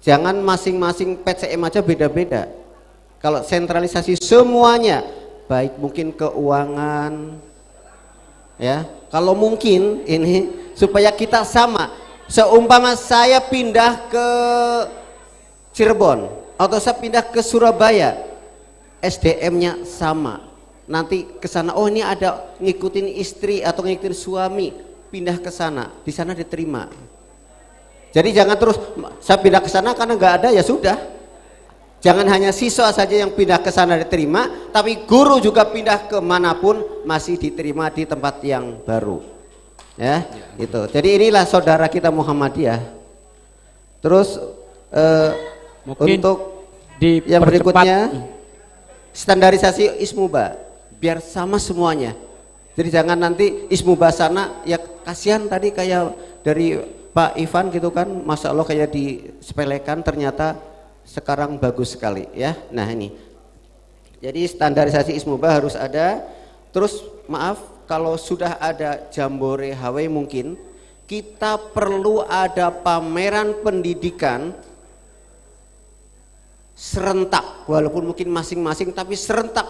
Jangan masing-masing PCM aja beda-beda. Kalau sentralisasi semuanya, baik mungkin keuangan, ya. Kalau mungkin ini supaya kita sama. Seumpama saya pindah ke Cirebon atau saya pindah ke Surabaya, SDM-nya sama. Nanti ke sana, oh ini ada ngikutin istri atau ngikutin suami, pindah ke sana, di sana diterima. Jadi jangan terus saya pindah ke sana karena nggak ada, ya sudah. Jangan hanya siswa saja yang pindah ke sana diterima, tapi guru juga pindah ke manapun masih diterima di tempat yang baru. Ya, itu. Jadi inilah saudara kita Muhammadiyah. Terus untuk yang berikutnya standarisasi ismuba biar sama semuanya. Jadi jangan nanti ismuba sana ya kasihan tadi kayak dari Pak Ivan gitu kan, Masya Allah kayak disepelekan, ternyata sekarang bagus sekali ya. Nah ini, jadi standarisasi ismuba harus ada. Terus maaf, kalau sudah ada jambore HW mungkin kita perlu ada pameran pendidikan serentak, walaupun mungkin masing-masing tapi serentak.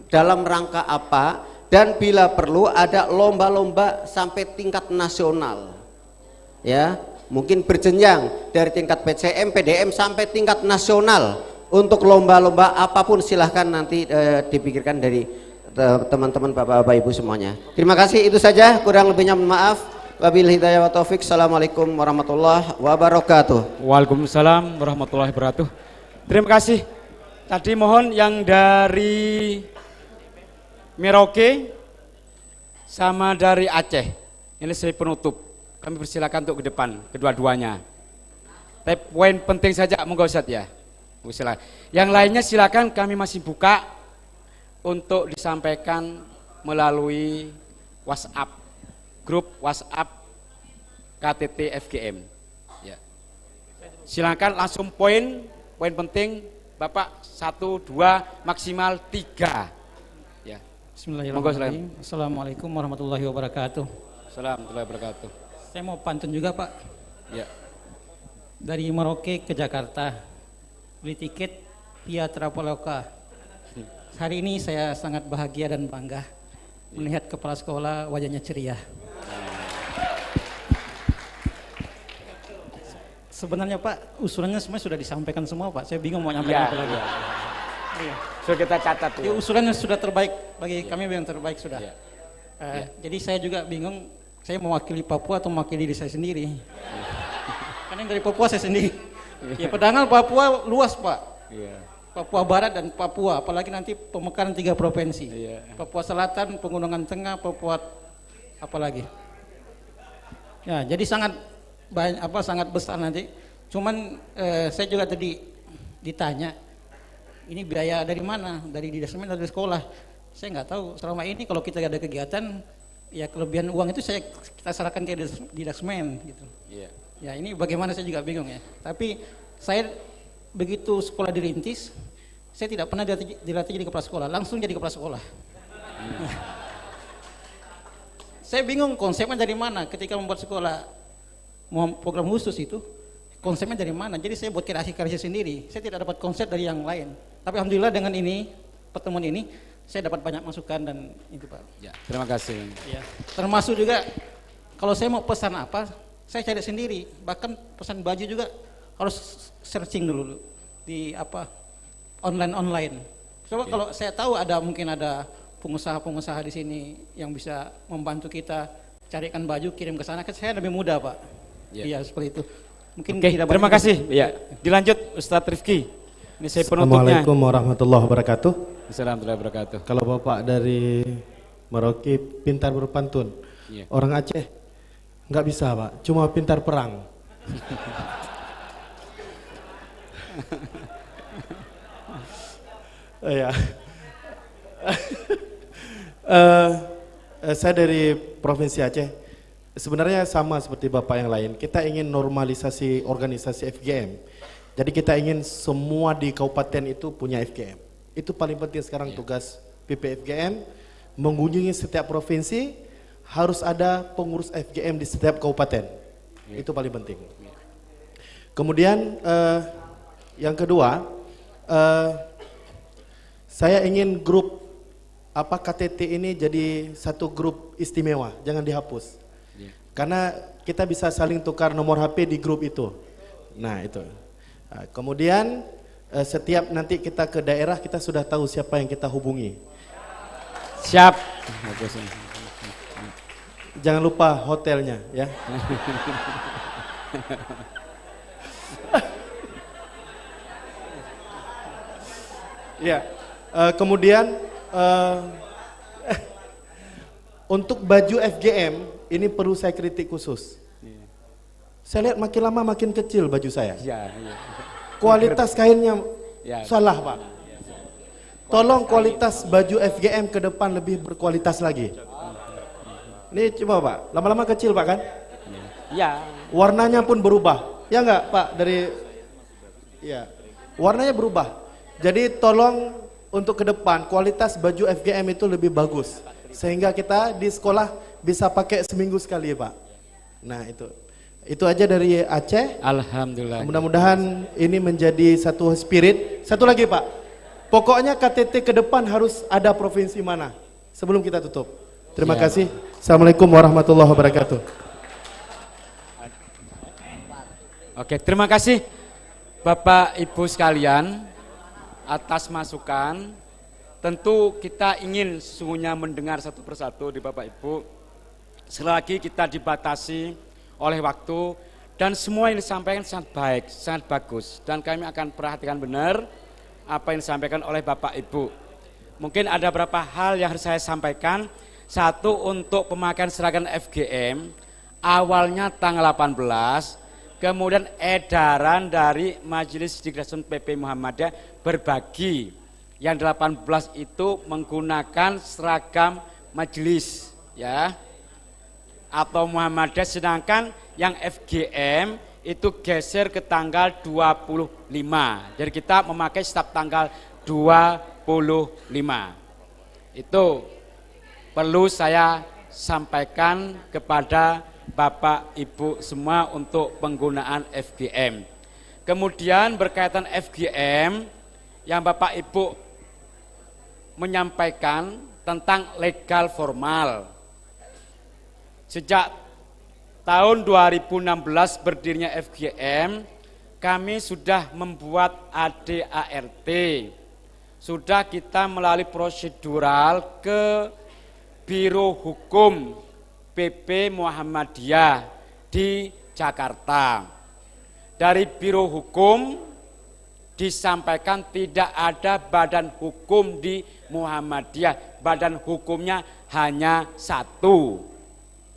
Dalam rangka apa? Dan bila perlu ada lomba-lomba sampai tingkat nasional. Ya, mungkin berjenjang dari tingkat PCM, PDM sampai tingkat nasional. Untuk lomba-lomba apapun silahkan nanti dipikirkan dari teman-teman Bapak-Bapak Ibu semuanya. Terima kasih, itu saja, kurang lebihnya mohon maaf. Wabillahi hidayah wa taufik. Assalamualaikum warahmatullahi wabarakatuh. Waalaikumsalam warahmatullahi wabarakatuh. Terima kasih. Tadi mohon yang dari Merauke sama dari Aceh. Ini saya penutup. Kami persilakan untuk ke depan kedua-duanya. Tapi poin penting saja monggo Ustaz ya. Silakan. Yang lainnya silakan, kami masih buka untuk disampaikan melalui WhatsApp, grup WhatsApp KTT FGM. Ya. Silakan langsung poin penting Bapak 1, 2, maksimal 3. Ya. Bismillahirrahmanirrahim. Assalamualaikum warahmatullahi wabarakatuh. Assalamualaikum warahmatullahi wabarakatuh. Saya mau pantun juga Pak. Ya. Dari Merauke ke Jakarta, beli tiket via Traveloka. Hari ini saya sangat bahagia dan bangga melihat kepala sekolah wajahnya ceria. Sebenarnya Pak, usulannya semuanya sudah disampaikan semua Pak. Saya bingung mau nyampaikan apa lagi. Iya. Sudah kita catat. Ya, usulannya sudah terbaik bagi kami, yang terbaik sudah. Jadi saya juga bingung, saya mewakili Papua atau mewakili diri saya sendiri. Karena yang dari Papua saya sendiri. Ya padahal Papua luas Pak. Papua Barat dan Papua, apalagi nanti pemekaran 3 provinsi. Papua Selatan, Pegunungan Tengah, Papua apalagi. Ya, jadi sangat banyak sangat besar nanti. Cuman saya juga tadi ditanya, ini biaya dari mana? Dari Didasmen atau dari sekolah? Saya nggak tahu. Selama ini kalau kita ada kegiatan, ya kelebihan uang itu kita serahkan ke Didasmen gitu. Ya ini bagaimana saya juga bingung ya. Tapi saya begitu sekolah dirintis, saya tidak pernah dilatih jadi kepala sekolah, langsung jadi kepala sekolah. Saya bingung konsepnya dari mana ketika membuat sekolah, program khusus itu, konsepnya dari mana? Jadi saya buat kreasi sendiri, saya tidak dapat konsep dari yang lain. Tapi alhamdulillah dengan ini, pertemuan ini, saya dapat banyak masukan dan itu Pak. Ya, terima kasih. Ya, termasuk juga kalau saya mau pesan apa, saya cari sendiri. Bahkan pesan baju juga harus searching dulu di online. Coba kalau saya tahu mungkin ada pengusaha-pengusaha di sini yang bisa membantu kita carikan baju kirim ke sana, saya lebih mudah Pak. Iya seperti itu. Mungkin terima kasih. Ya, dilanjut Ustadz Rifki. Ini saya penutupnya. Assalamualaikum warahmatullahi wabarakatuh. Assalamualaikum warahmatullahi wabarakatuh. Kalau Bapak dari Merauke pintar berpantun, orang Aceh nggak bisa Pak, cuma pintar perang. Ya. Saya dari Provinsi Aceh. Sebenarnya sama seperti Bapak yang lain. Kita ingin normalisasi organisasi FGM. Jadi kita ingin semua di kabupaten itu punya FGM. Itu paling penting sekarang tugas PPFGM. Mengunjungi setiap provinsi, harus ada pengurus FGM di setiap kabupaten. Itu paling penting. Kemudian yang kedua, saya ingin grup KTT ini jadi satu grup istimewa, jangan dihapus. Karena kita bisa saling tukar nomor HP di grup itu. Nah itu. Kemudian setiap nanti kita ke daerah kita sudah tahu siapa yang kita hubungi. Siap. Jangan lupa hotelnya ya. Ya, kemudian untuk baju FGM ini perlu saya kritik khusus. Saya lihat makin lama makin kecil baju saya. Ya. Kualitas kainnya Ya. salah Pak. Tolong kualitas baju FGM ke depan lebih berkualitas lagi. Ini coba Pak, lama-lama kecil Pak kan? Ya. Warnanya pun berubah. Ya enggak Pak, dari ya. Warnanya berubah. Jadi tolong untuk ke depan kualitas baju FGM itu lebih bagus sehingga kita di sekolah bisa pakai seminggu sekali Pak. Nah, itu aja dari Aceh. Alhamdulillah. Mudah-mudahan ini menjadi satu spirit. Satu lagi Pak, pokoknya KTT ke depan harus ada provinsi mana sebelum kita tutup. Terima Ya. kasih. Assalamualaikum warahmatullahi wabarakatuh. Oke, terima kasih Bapak Ibu sekalian atas masukan. Tentu kita ingin sesungguhnya mendengar satu persatu di Bapak Ibu. Selagi kita dibatasi oleh waktu dan semua yang disampaikan sangat baik, sangat bagus dan kami akan perhatikan benar apa yang disampaikan oleh Bapak Ibu. Mungkin ada beberapa hal yang harus saya sampaikan. Satu, untuk pemakaian seragam FGM awalnya tanggal 18, kemudian edaran dari Majelis Dikdasmen PP Muhammadiyah berbagi. Yang 18 itu menggunakan seragam majelis ya atau Muhammadiyah, sedangkan yang FGM itu geser ke tanggal 25. Jadi kita memakai setiap tanggal 25. Itu perlu saya sampaikan kepada Bapak Ibu semua untuk penggunaan FGM. Kemudian berkaitan FGM yang Bapak Ibu menyampaikan tentang legal formal. Sejak tahun 2016 berdirinya FGM, kami sudah membuat ADART. Sudah kita melalui prosedural ke Biro Hukum PP Muhammadiyah di Jakarta. Dari Biro Hukum disampaikan tidak ada badan hukum di Muhammadiyah, badan hukumnya hanya satu.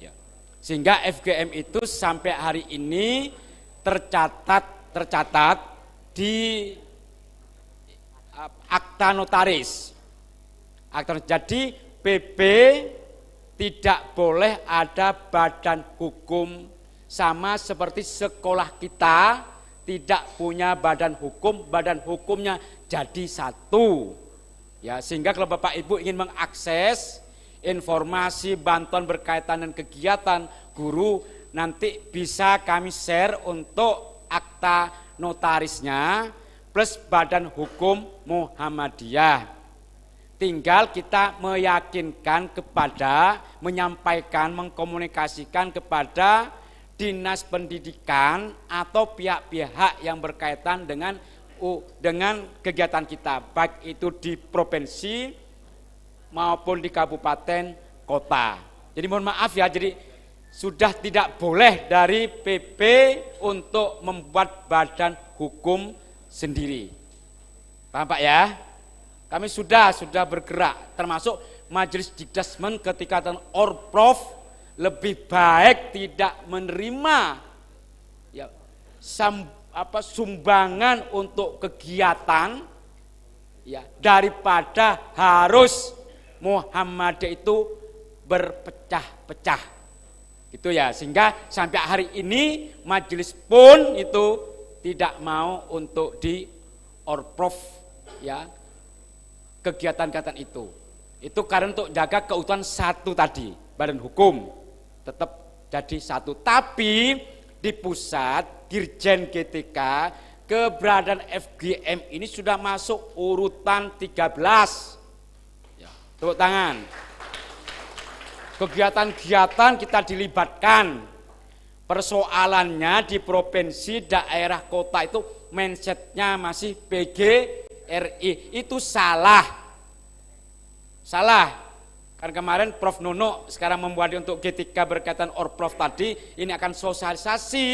Ya. Sehingga FGM itu sampai hari ini tercatat di akta notaris. Jadi PP tidak boleh ada badan hukum, sama seperti sekolah kita tidak punya badan hukumnya jadi satu. Ya, sehingga kalau Bapak Ibu ingin mengakses informasi bantuan berkaitan dengan kegiatan guru, nanti bisa kami share untuk akta notarisnya plus badan hukum Muhammadiyah. Tinggal kita meyakinkan kepada, menyampaikan, mengkomunikasikan kepada dinas pendidikan atau pihak-pihak yang berkaitan dengan kegiatan kita, baik itu di provinsi maupun di kabupaten kota. Jadi mohon maaf ya, jadi sudah tidak boleh dari PP untuk membuat badan hukum sendiri. Paham Pak ya? Kami sudah bergerak, termasuk Majelis Dikdasmen ketika Orprof lebih baik tidak menerima ya, sumbangan untuk kegiatan ya, daripada harus Muhammadiyah itu berpecah-pecah. Gitu ya, sehingga sampai hari ini majelis pun itu tidak mau untuk di Orprof ya, kegiatan-kegiatan itu karena untuk jaga keutuhan satu tadi, badan hukum tetap jadi satu. Tapi di pusat Dirjen GTK keberadaan FGM ini sudah masuk urutan 13 ya, tepuk tangan. Kegiatan-kegiatan kita dilibatkan. Persoalannya di provinsi, daerah, kota itu mindsetnya masih PGRI. Itu salah. Kan kemarin Prof Nono sekarang membuat untuk G3 berkaitan Orprof tadi, ini akan sosialisasi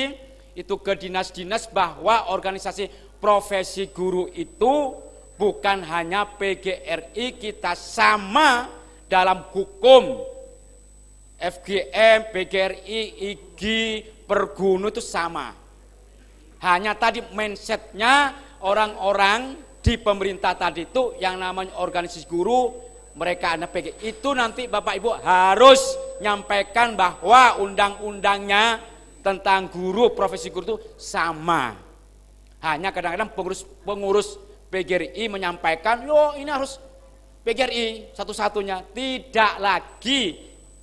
itu ke dinas-dinas bahwa organisasi profesi guru itu bukan hanya PGRI, kita sama dalam hukum. FGM, PGRI, IGI, Pergunu itu sama. Hanya tadi mindsetnya orang-orang di pemerintah tadi itu yang namanya organisasi guru, mereka ada PG. Itu nanti Bapak Ibu harus nyampaikan bahwa undang-undangnya tentang guru, profesi guru itu sama. Hanya kadang-kadang pengurus PGRI menyampaikan, yo ini harus PGRI satu-satunya. Tidak lagi,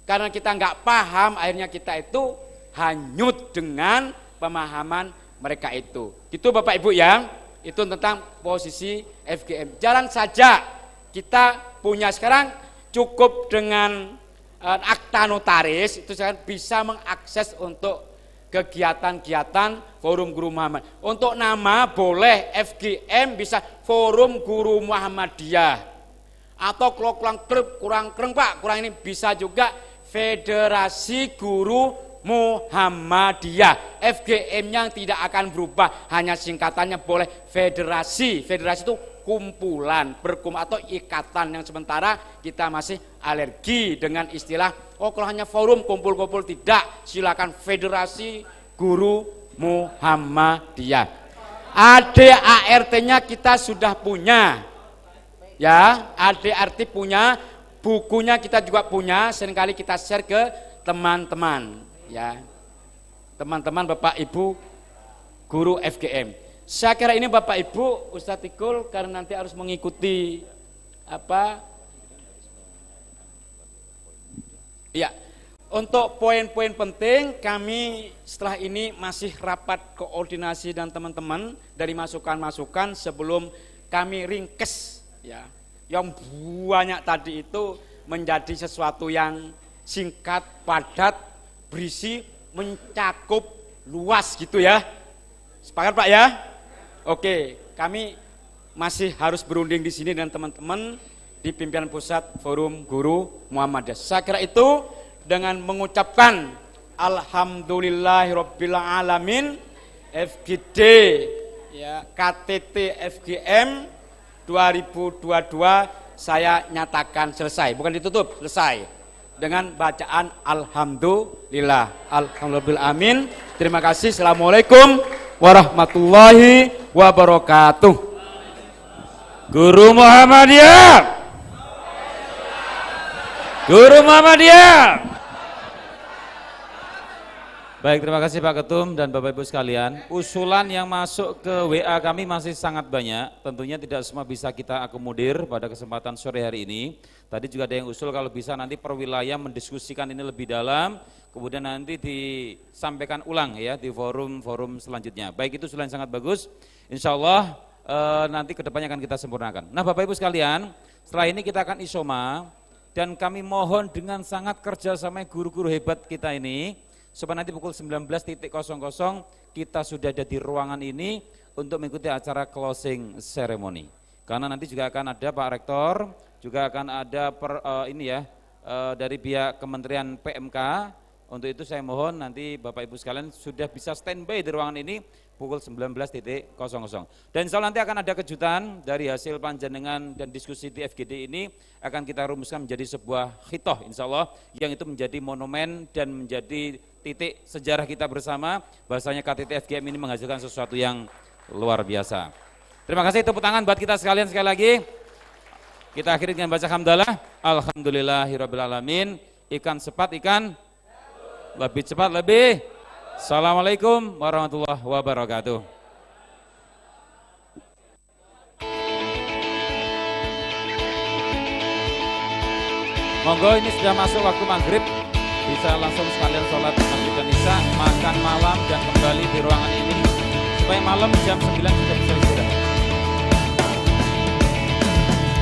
karena kita nggak paham, akhirnya kita itu hanyut dengan pemahaman mereka itu. Gitu Bapak Ibu ya, itu tentang posisi FGM. Jalan saja kita punya sekarang cukup dengan akta notaris, itu sekarang bisa mengakses untuk kegiatan-kegiatan Forum Guru Muhammad. Untuk nama boleh FGM bisa Forum Guru Muhammadiyah. Atau kalau kurang Pak, kurang ini bisa juga Federasi Guru Muhammadiyah. FGM-nya tidak akan berubah, hanya singkatannya boleh federasi. Federasi itu kumpulan, atau ikatan, yang sementara kita masih alergi dengan istilah kalau hanya forum kumpul-kumpul. Tidak, silakan Federasi Guru Muhammadiyah. ADART-nya kita sudah punya. Ya, ADART punya, bukunya kita juga punya, seringkali kita share ke teman-teman, ya. Teman-teman Bapak Ibu guru FGM. Saya kira ini Bapak Ibu, Ustadz Tikul, karena nanti harus mengikuti ya, untuk poin-poin penting kami setelah ini masih rapat koordinasi dan teman-teman dari masukan-masukan sebelum kami ringkes, ya, yang banyak tadi itu menjadi sesuatu yang singkat, padat, berisi, mencakup luas gitu ya. Sepakat Pak ya? Oke, kami masih harus berunding di sini dengan teman-teman di pimpinan pusat Forum Guru Muhammadiyah. Saya kira itu dengan mengucapkan Alhamdulillahirabbil alamin, FGD ya, KTT FGM 2022 saya nyatakan selesai, bukan ditutup, selesai dengan bacaan Alhamdulillah. Alhamdulillah amin. Terima kasih. Assalamualaikum warahmatullahi wabarakatuh. Guru Muhammadiyah. Guru Muhammadiyah. Baik, terima kasih Pak Ketum dan Bapak Ibu sekalian. Usulan yang masuk ke WA kami masih sangat banyak. Tentunya tidak semua bisa kita akomodir pada kesempatan sore hari ini. Tadi juga ada yang usul kalau bisa nanti per wilayah mendiskusikan ini lebih dalam, kemudian nanti disampaikan ulang ya di forum-forum selanjutnya. Baik, itu usulan sangat bagus. Insya Allah nanti kedepannya akan kita sempurnakan. Nah Bapak Ibu sekalian, setelah ini kita akan isoma dan kami mohon dengan sangat kerjasama guru-guru hebat kita ini, supaya nanti pukul 19.00 kita sudah ada di ruangan ini untuk mengikuti acara closing ceremony. Karena nanti juga akan ada Pak Rektor, juga akan ada dari pihak Kementerian PMK. Untuk itu saya mohon nanti Bapak Ibu sekalian sudah bisa standby di ruangan ini pukul 19.00. Dan insya Allah nanti akan ada kejutan dari hasil panjenengan dan diskusi di FGD ini akan kita rumuskan menjadi sebuah khitoh insya Allah, yang itu menjadi monumen dan menjadi titik sejarah kita bersama bahasanya KTT FGM ini menghasilkan sesuatu yang luar biasa. Terima kasih, tepuk tangan buat kita sekalian sekali lagi. Kita akhiri dengan baca hamdalah. Alhamdulillahirabbil alamin. Ikan sepat ikan lebih cepat lebih. Assalamualaikum warahmatullahi wabarakatuh. Monggo, ini sudah masuk waktu maghrib, bisa langsung sekalian sholat maghrib dan isya, makan malam dan kembali di ruangan ini supaya malam jam 9 sudah bisa istirahat.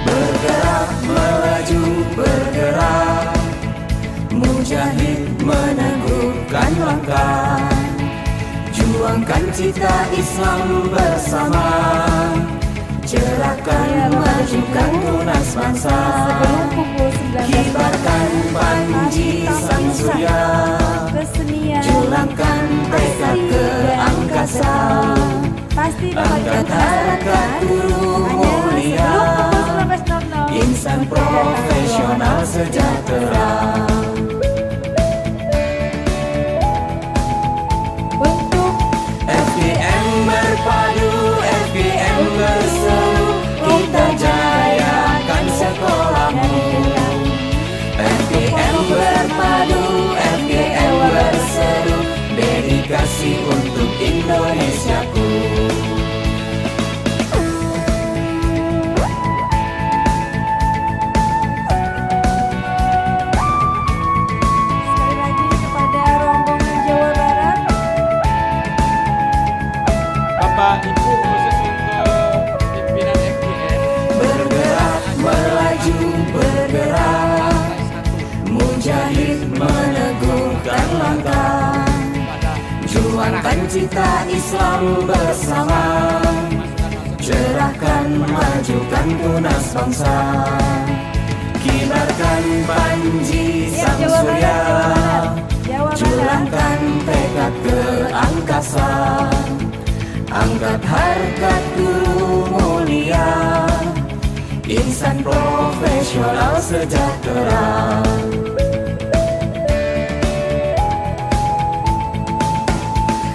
Bergerak melaju bergerak, mujahid meneguhkan langkah, juang Juangkan cita Islam bersama, cerahkan majukan tunas bangsa. Kibarkan panji sang surya, julangkan tekad ke angkasa. Angkat harkat guru mulia, insan profesional sejahtera. FGM berpadu, FGM berseru, kita jayakan sekolahmu. FGM berpadu, FGM berseru, dedikasi untuk Indonesiaku. Bapak Ibu khusus untuk pimpinan FGM, bergerak melaju bergerak, mujahid meneguhkan langkah, juangkan cita Islam bersama, cerahkan majukan tunas bangsa. Kibarkan panji sang surya, julangkan tekad ke angkasa. Angkat harkat guru mulia, insan profesional sejahtera.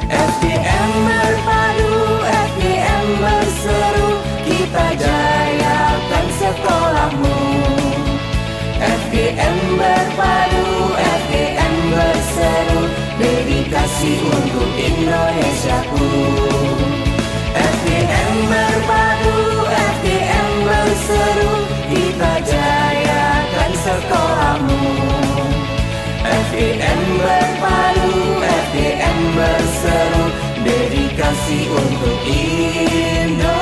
FGM berpadu, FGM berseru, kita jayakan sekolahmu. FGM berpadu, FGM berseru, dedikasi untuk Indonesiaku. FGM berpadu, FGM berseru, kita jayakan sekolahmu. FGM berpadu, FGM berseru, dedikasi untuk Indonesiaku.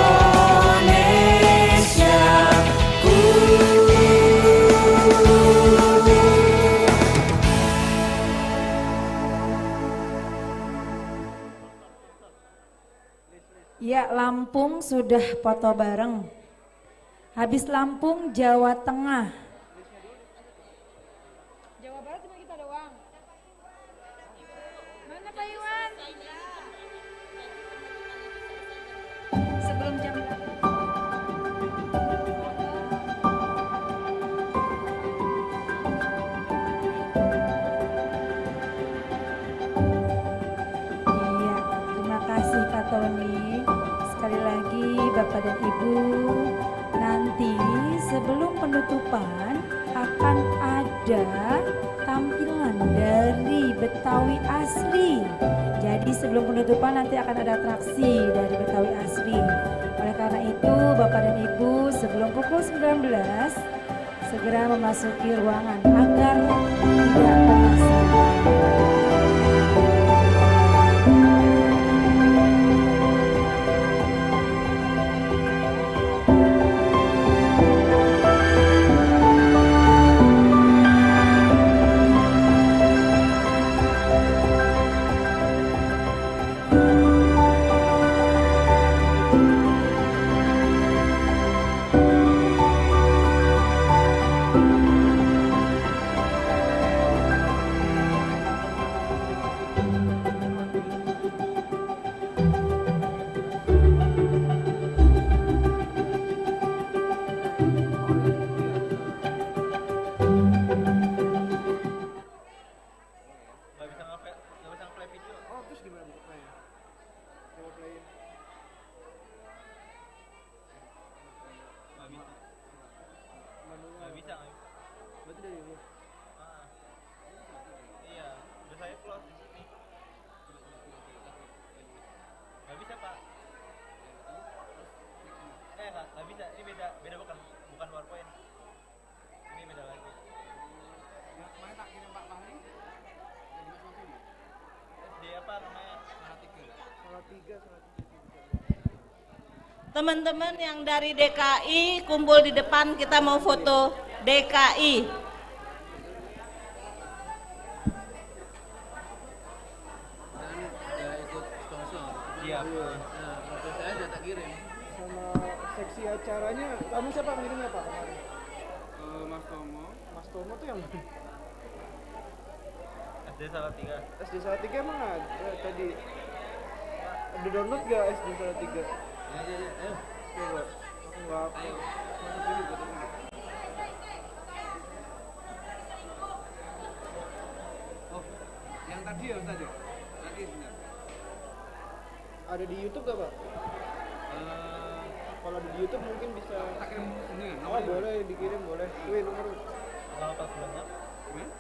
Ya, Lampung sudah foto bareng. Habis Lampung, Jawa Tengah. Jawa Barat cuma kita doang. Mana Pak Iwan? Sebelum jam 8. Iya, terima kasih Pak Tony. Sekali lagi Bapak dan Ibu, nanti sebelum penutupan akan ada tampilan dari Betawi asli. Jadi sebelum penutupan nanti akan ada atraksi dari Betawi asli. Oleh karena itu Bapak dan Ibu sebelum pukul 19 segera memasuki ruangan agar tidak penasaran. Teman-teman yang dari DKI kumpul di depan, kita mau foto DKI. Siap. Nah, foto saya udah tak kirim. Sama seksi acaranya, kamu siapa ngirimnya Pak kemarin? Mas Tomo. Mas Tomo tuh yang mana? SD Salatiga. SD Salatiga emang ada tadi. Ada download gak SD Salatiga? Ya, ayo. Coba. Aku nggak apa. Masuk dulu, masuk dulu. Oh, yang tadi ya Ustaz ya? Tadi sebentar. Ada di YouTube gak Pak? Kalau di YouTube mungkin bisa. Tak kirim ini ya? Oh boleh dikirim boleh. Wih nomor. Kalau pas bulannya? Gimana?